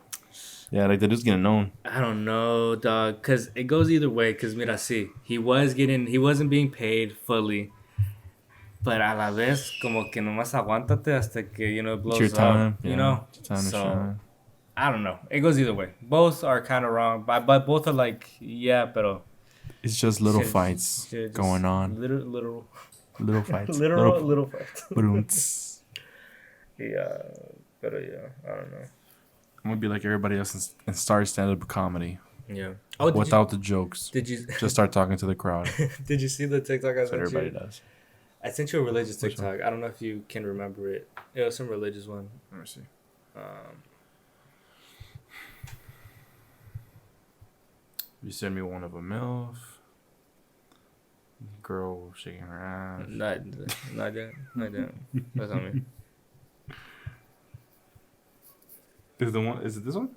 Yeah, like they're just getting known. I don't know, dog, because it goes either way. Because mira, see, he wasn't being paid fully, but a la vez como que nomás aguántate hasta que it blows It's your time, up, yeah. It's your time to So shine. I don't know. It goes either way. Both are kind of wrong, but both are like pero It's just little shit, fights shit, just going on. Little Fights. little fights. Brunts. Yeah, pero yeah, I don't know. I'm gonna be like everybody else and start stand-up comedy Yeah. Oh, without the jokes. did you Just start talking to the crowd. did you see the TikTok I That's what sent everybody you? does. I sent you a religious Which TikTok. I don't know if you can remember it. It was some religious one. Let me see. You sent me one of a MILF. Girl shaking her ass. Not that. That's on me. Is it this one?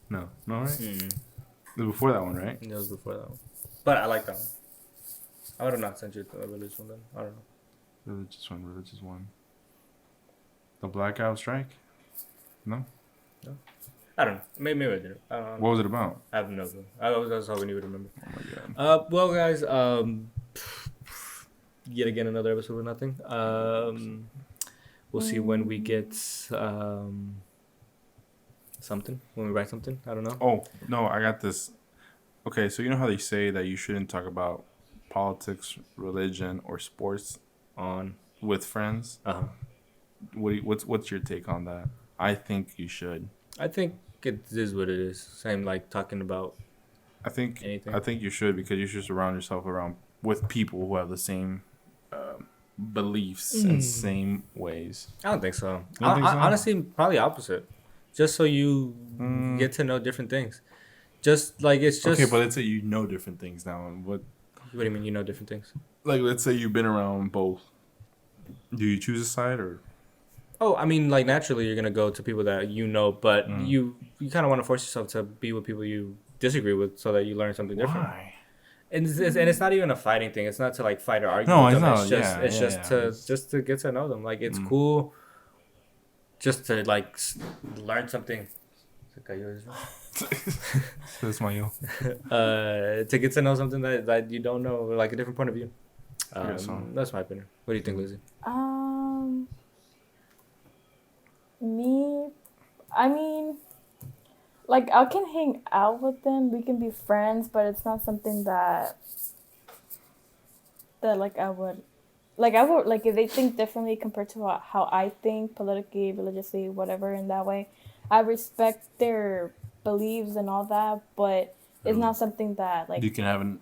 No, right? Mm. It was before that one, right? It was before that one. But I like that one. I would have not sent you a religious one then. I don't know. Religious one. The blackout strike? No? I don't know. Maybe I didn't. I don't know. What was it about? I have no clue. I was hoping you would remember. Oh my god. Well, guys, yet again another episode with nothing. We'll see when we get something. When we write something. I don't know. Oh, no, I got this. Okay, so you know how they say that you shouldn't talk about politics, religion, or sports with friends? Uh-huh. What's your take on that? I think you should. I think it is what it is. Same like talking about anything. I think you should, because you should surround yourself with people who have the same beliefs and same ways. I don't think so. You don't think so? Honestly, probably opposite. Just so you get to know different things. Just like it's just Okay, but let's say you know different things now. And what do you mean you know different things? Like, let's say you've been around both. Do you choose a side or? Oh, I mean, like naturally you're gonna go to people that you know, but you kind of want to force yourself to be with people you disagree with, so that you learn something different. Why? And it's not even a fighting thing. It's not to like fight or argue. No, with it's them. not. It's just to get to know them. Like it's cool. Just to like learn something. That's my yo. To get to know something that you don't know, like a different point of view. That's my opinion. What do you think, Lizzie? Me, I mean, like I can hang out with them. We can be friends, but it's not something that like I would like if they think differently compared to how I think politically, religiously, whatever. In that way, I respect their beliefs and all that, but it's not something that like You can have an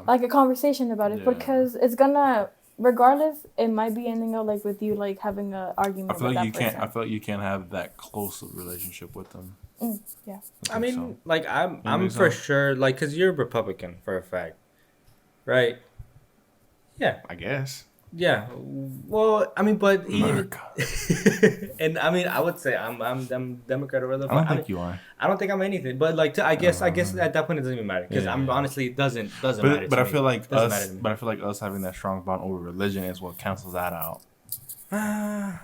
like a conversation about it, because it's gonna, regardless, it might be ending up like with you like having an argument. I feel with like that you can't. person. I feel like you can't have that close of relationship with them. Yeah. I mean, so. like I'm think for so? sure, like, cause you're Republican for a fact, right? Yeah. I guess. Yeah. Well, I mean, but even America. and I mean, I would say I'm Democrat or whatever. I don't think you are. I don't think I'm anything. But like, I guess at that point it doesn't even matter, because I'm honestly it doesn't matter. But to I me. feel like Doesn't us. matter to me. But I feel like us having that strong bond over religion is what cancels that out. I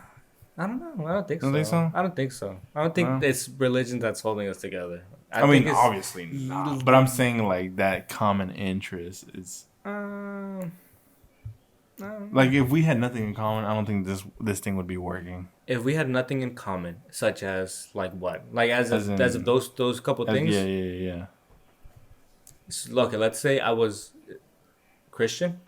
don't know. I don't think You so. don't think so? I don't think so. I don't think No? it's religion that's holding us together. I think mean, it's- obviously not. But I'm saying like that common interest is like if we had nothing in common, I don't think this thing would be working. If we had nothing in common, such as like what, like as in- if those couple things. Yeah. Look, let's say I was Christian,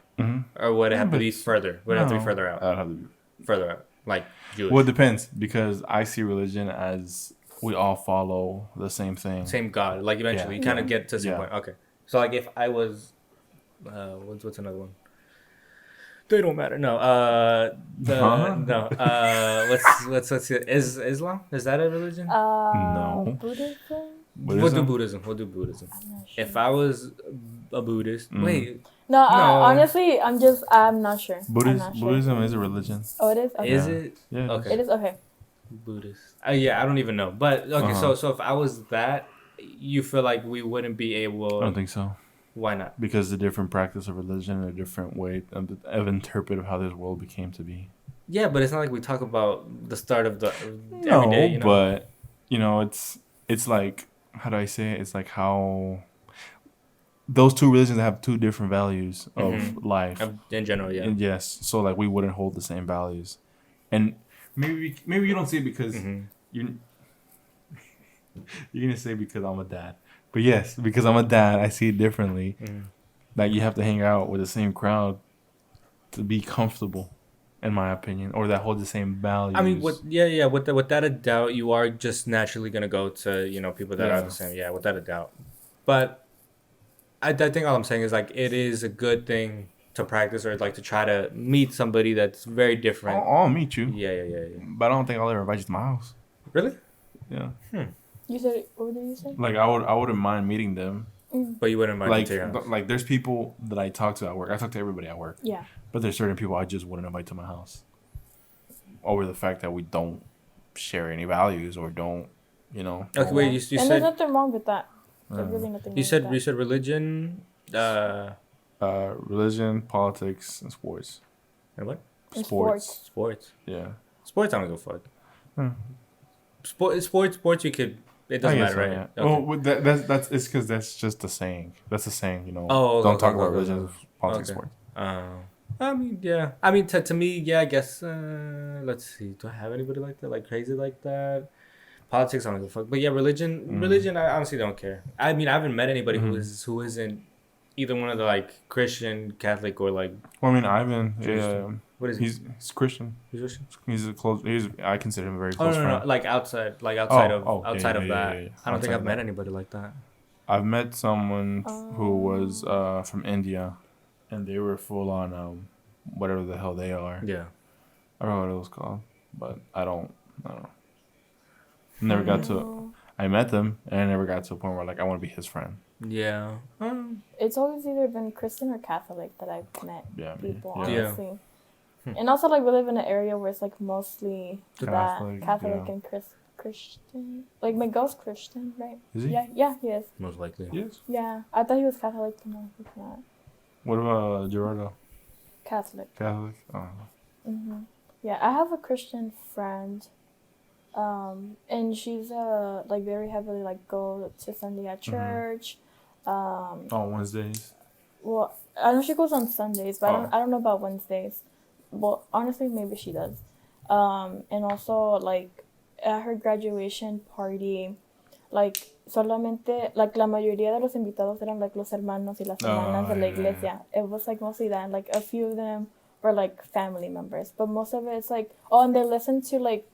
or would it have to be further? Would it have to be further out? I'd have to be. Further out, like Jewish. Well, it depends, because I see religion as we all follow the same thing. Same God. Like eventually, you kind of get to some Yeah. point. Okay, so like if I was what's another one? They don't matter. No. No. Let's see. Is Islam? Is that a religion? No. Buddhism? We'll do Buddhism. I'm not sure. If I was a Buddhist, wait, No, No. honestly, I'm not sure. I'm not sure. Buddhism is a religion. Oh, it is? Okay. is Yeah. it Yeah. Okay. It is? Okay. Buddhist? Yeah, I don't even know. But okay, Uh-huh. so if I was that, you feel like we wouldn't be able? I don't think so. Why not? Because the different practice of religion and a different way of interpret of how this world became to be. Yeah, but it's not like we talk about the start of the No, every day. You know? but it's like, how do I say it? It's like how those two religions have two different values of life. In general, yeah. And yes, so like we wouldn't hold the same values, and maybe you don't see it because you're gonna say because I'm a dad, but yes, because I'm a dad, I see it differently. Like you have to hang out with the same crowd to be comfortable, in my opinion, or that hold the same values. I mean, without a doubt, you are just naturally gonna go to people that are the same. Yeah, without a doubt. But I think all I'm saying is like it is a good thing to practice or like to try to meet somebody that's very different. I'll meet you. Yeah. But I don't think I'll ever invite you to my house. Really? Yeah. You said, what did you say? Like I wouldn't mind meeting them. But you wouldn't invite them to your house. Like there's people that I talk to at work. I talk to everybody at work. Yeah. But there's certain people I just wouldn't invite to my house. Over the fact that we don't share any values or don't, Okay, wait. You And said there's nothing wrong with that. There's really nothing wrong you said with you said religion, religion, politics, and sports. and what? And Sports. Yeah. Sports. I don't give a fuck. Sports. You could. It I doesn't guess matter, so, right? yeah. Okay. Well, that's because that's just a saying. That's a saying, Oh, don't okay, talk okay, about okay, religion, okay. politics, Okay. sports. I mean, yeah. I mean, to me, yeah. I guess. Let's see. Do I have anybody like that? Like crazy like that? Politics, I don't give a fuck. But yeah, religion. I honestly don't care. I mean, I haven't met anybody who isn't either one of the like Christian, Catholic, or like. Well, I mean, Ivan, What is he? he's Christian. He's Christian? He's a close. I consider him a very Oh close no, friend. like outside of yeah, outside yeah, of that. yeah. I don't think Outside I've of met that. anybody like that. I've met someone who was from India, and they were full on whatever the hell they are. Yeah. I don't know what it was called, but I don't know. Never got to. I met them, and I never got to a point where like I want to be his friend. Yeah. It's always either been Christian or Catholic that I've met Yeah, people, yeah. honestly. And also, like, we live in an area where it's, like, mostly Catholic, Catholic yeah. and Christian. Like, Miguel's Christian, right? Is he? Yeah, he is. Most likely. Yes. Yeah, I thought he was Catholic, but no, he's not. What about Gerardo? Catholic. Catholic? Oh. Yeah, I have a Christian friend, and she's, like, very heavily, like, go to Sunday at church. On Wednesdays. Well, I know she goes on Sundays, but Oh. I don't know about Wednesdays. Well, honestly, maybe she does. And also, like, at her graduation party, like, solamente, like, la mayoría de los invitados eran, like, los hermanos y las hermanas de la yeah. iglesia. It was, like, mostly that. And, like, a few of them were, like, family members. But most of it's, like, and they listen to, like,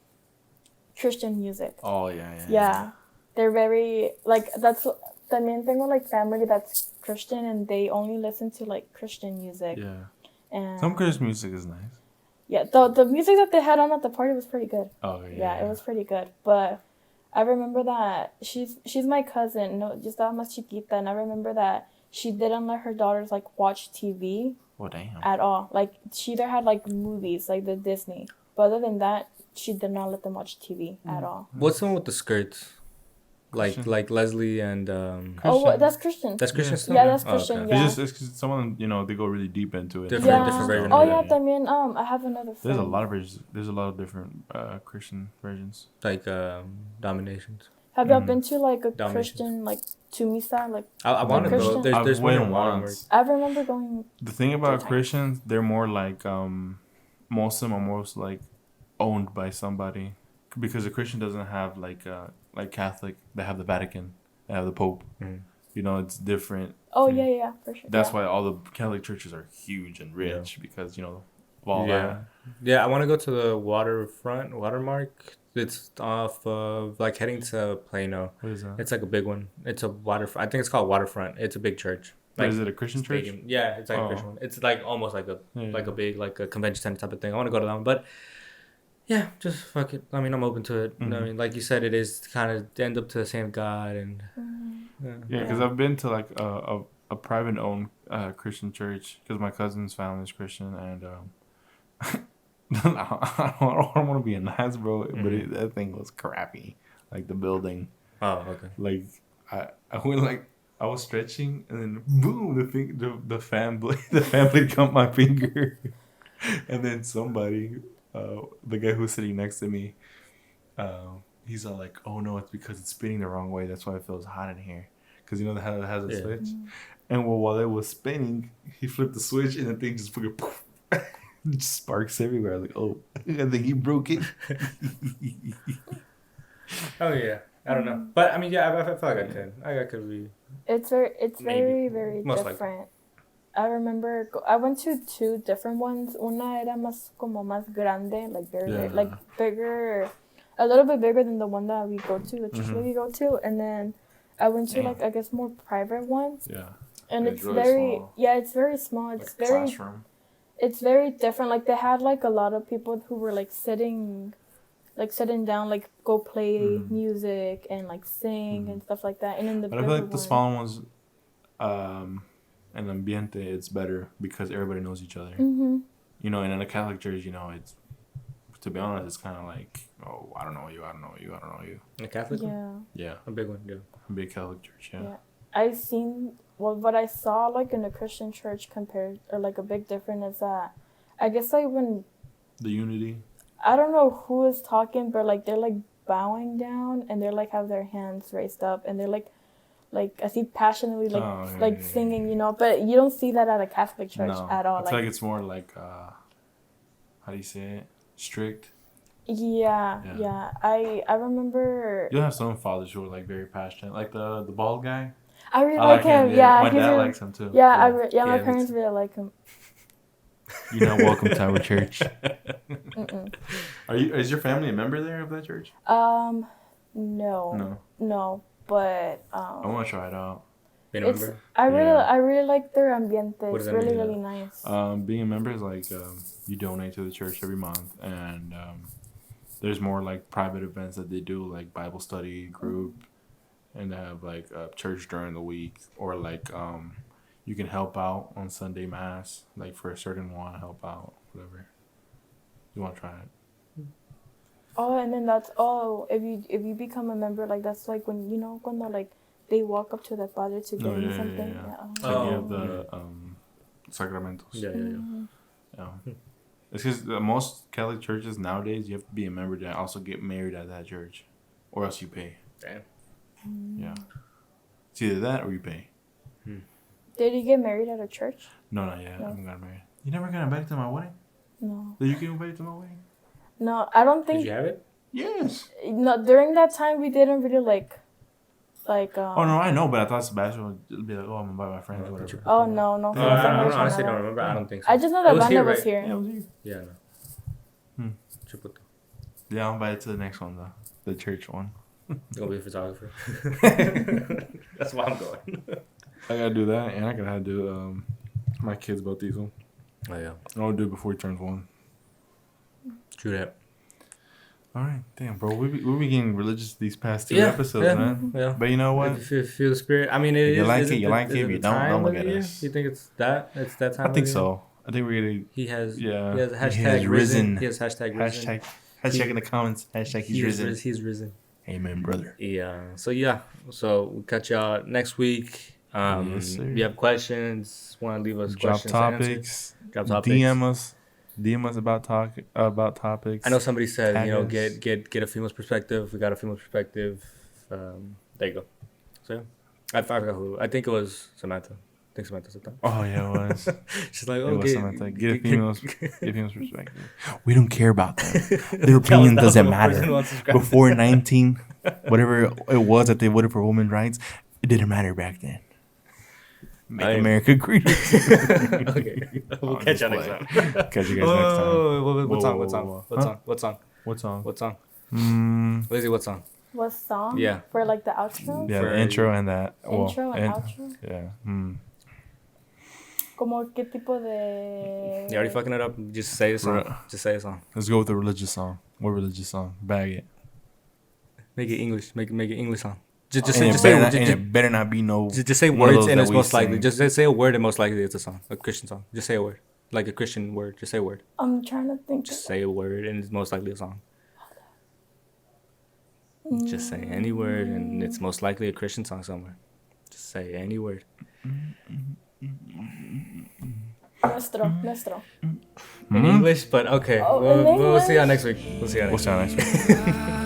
Christian music. Oh yeah. Yeah. They're very, like, that's, también tengo, like, family that's Christian, and they only listen to, like, Christian music. Yeah. And Some Christian music is nice. yeah, the music that they had on at the party was pretty good. Oh Yeah, it was pretty good. But I remember that she's my cousin, no, just estaba más chiquita, and I remember that she didn't let her daughters like watch TV Oh damn. at all. Like she either had like movies like the Disney, but other than that, she did not let them watch TV at all. What's the one with the skirts? Christian. Like Leslie and Oh, that's Christian. that's Christian still? Yeah, that's Oh, Christian. okay. Yeah. It's because some of them, they go really deep into it. Different version Oh of yeah, it. también I have another friend. There's a lot of versions. There's a lot of different Christian versions. Like dominations. Have y'all been to like a Dalmatians. Christian like to misa? Like I want to go. Christian? There's I've one in went Watermark. once. I remember going. The thing about They're Christians, they're more like most of them are most like owned by somebody, because a Christian doesn't have like Catholic. They have the Vatican. They have the Pope. It's different. Oh yeah, for sure. That's yeah. why all the Catholic churches are huge and rich because of all that. Yeah, I want to go to the Watermark. It's off of heading to Plano. What is that? It's like a big one. It's a waterfront. I think it's called Waterfront. It's a big church. Like, is it a Christian church? stadium. Yeah, it's like a Christian one. It's like almost like a big like a convention center type of thing. I want to go to that one, but yeah, just fuck it. I mean, I'm open to it. Mm-hmm. I mean, like you said, it is kind of end up to the same God and Yeah, because I've been to like a private owned Christian church because my cousin's family is Christian, and I don't want to be an ass, bro, but that thing was crappy. Like the building. Oh, okay. Like I went like I was stretching, and then boom, the fan blade cut my finger, and then somebody, the guy who's sitting next to me, he's all like, "Oh no, it's because it's spinning the wrong way. That's why it feels hot in here." Because you know how it has a switch, and while it was spinning, he flipped the switch, and the thing just fucking poof, just sparks everywhere. I was like, "Oh, I think he broke it." Oh yeah, I don't know, but I mean, yeah, I feel like I could. I could be. It's very, very Most different. I remember I went to 2 different ones. Una era más como más grande, like very like bigger, a little bit bigger than the one that we go to, the church that we go to, and then I went to like I guess more private ones. Yeah. And it's really very small. it's very small. It's Like very classroom. it's very different. Like they had like a lot of people who were like sitting down, like go play music and like sing and stuff like that. And in the But I feel like the smaller ones, and ambiente, it's better because everybody knows each other. Mm-hmm. You know, and in a Catholic church, you know, it's, to be honest, it's kind of like, oh, I don't know you, I don't know you, I don't know you. A Catholic one? Yeah. Yeah. A big one, yeah. A big Catholic church, yeah. Yeah. I've seen what I saw like in a Christian church compared, or like a big difference is that I guess like when The unity. I don't know who is talking, but like they're like bowing down and they're like have their hands raised up and they're like I see passionately singing, you know. But you don't see that at a Catholic church at all. I feel like it's more like how do you say it? Strict. Yeah. I remember. You'll have some fathers who are like very passionate, like the bald guy. I really like him. Yeah, my he's dad really, likes him too. Yeah, my parents really like him. You're not welcome to our church. Is your family a member there of that church? No, but I want to try it out. Being a member? I really like their ambiente. It's really mean? really nice. Being a member is like you donate to the church every month, and there's more like private events that they do, like Bible study group, and they have like church during the week, or like you can help out on Sunday mass, like for a certain one, help out, whatever. You want to try it? Oh, and then if you become a member, like that's like when you know when like they walk up to the father to give you something. Yeah. So you have the sacramentos. Yeah. It's because most Catholic churches nowadays, you have to be a member to also get married at that church, or else you pay. Damn. Yeah. It's either that or you pay. Did you get married at a church? No, not yet. I haven't got married. You never got invited to my wedding? No. Did you get invited to my wedding? No, I don't think. Did you have it? Yes. No, during that time we didn't really like. Oh no, I know, but I thought Sebastian would be like, "Oh, I'm gonna buy my friends or whatever." Oh no. I honestly don't remember. I don't think so. I just know that Banda was right? here. Yeah, it was you. Yeah, no. Chipotle. Yeah, I'm invited to the next one though, the church one. You're gonna be a photographer. That's why I'm going. I gotta do that, and I gotta do my kids' baptism. Oh yeah. I want to do it before he turns 1. True that. All right, damn, bro, we be getting religious these past 2 episodes, man. Yeah. But you know what? If you feel the spirit, I mean, You like it. If you don't look at us. You think it's that? It's that time. I think so. I think we're gonna. He has. Yeah. He has a hashtag He has risen. He has hashtag risen. Hashtag in the comments. Hashtag he's risen. He's risen. Amen, brother. Yeah. So we'll catch y'all next week. Yes, sir. If you have questions, want to leave us Drop questions, to answer, topics. drop topics. DM us about topics. I know somebody said, Tag us. get a female's perspective. We got a female's perspective. There you go. So yeah. I forgot who. I think it was Samantha. I think Samantha said that. Oh yeah, it was. She's like, It was okay, Samantha. Get a female's perspective. We don't care about them. Their opinion that doesn't one matter. person who unsubscribed. Before 19, whatever it was that they voted for women's rights, it didn't matter back then. Make America great. Okay, we'll catch you next time. Catch you guys next time. What song? Mm, Lizzie, what song? What song? Yeah. For like the outro? yeah, For the intro and that. Intro and outro? Yeah. Como qué tipo de... You already fucking it up. Just say a song. Bruh. Just say a song. Let's go with a religious song. What religious song? Bag it. Make it English. Make it English song. Just And say it better not be no. just say one of words those and that it's we most likely. sing. Just say a word and most likely it's a song. A Christian song. Just say a word. Like a Christian word. Just say a word. I'm trying to think. Just say a word and it's most likely a song. Just say any word and it's most likely a Christian song somewhere. Just say any word. Nuestro. In English, but okay. Oh, in We'll see y'all English? next week. We'll see y'all We'll next see week. you next week.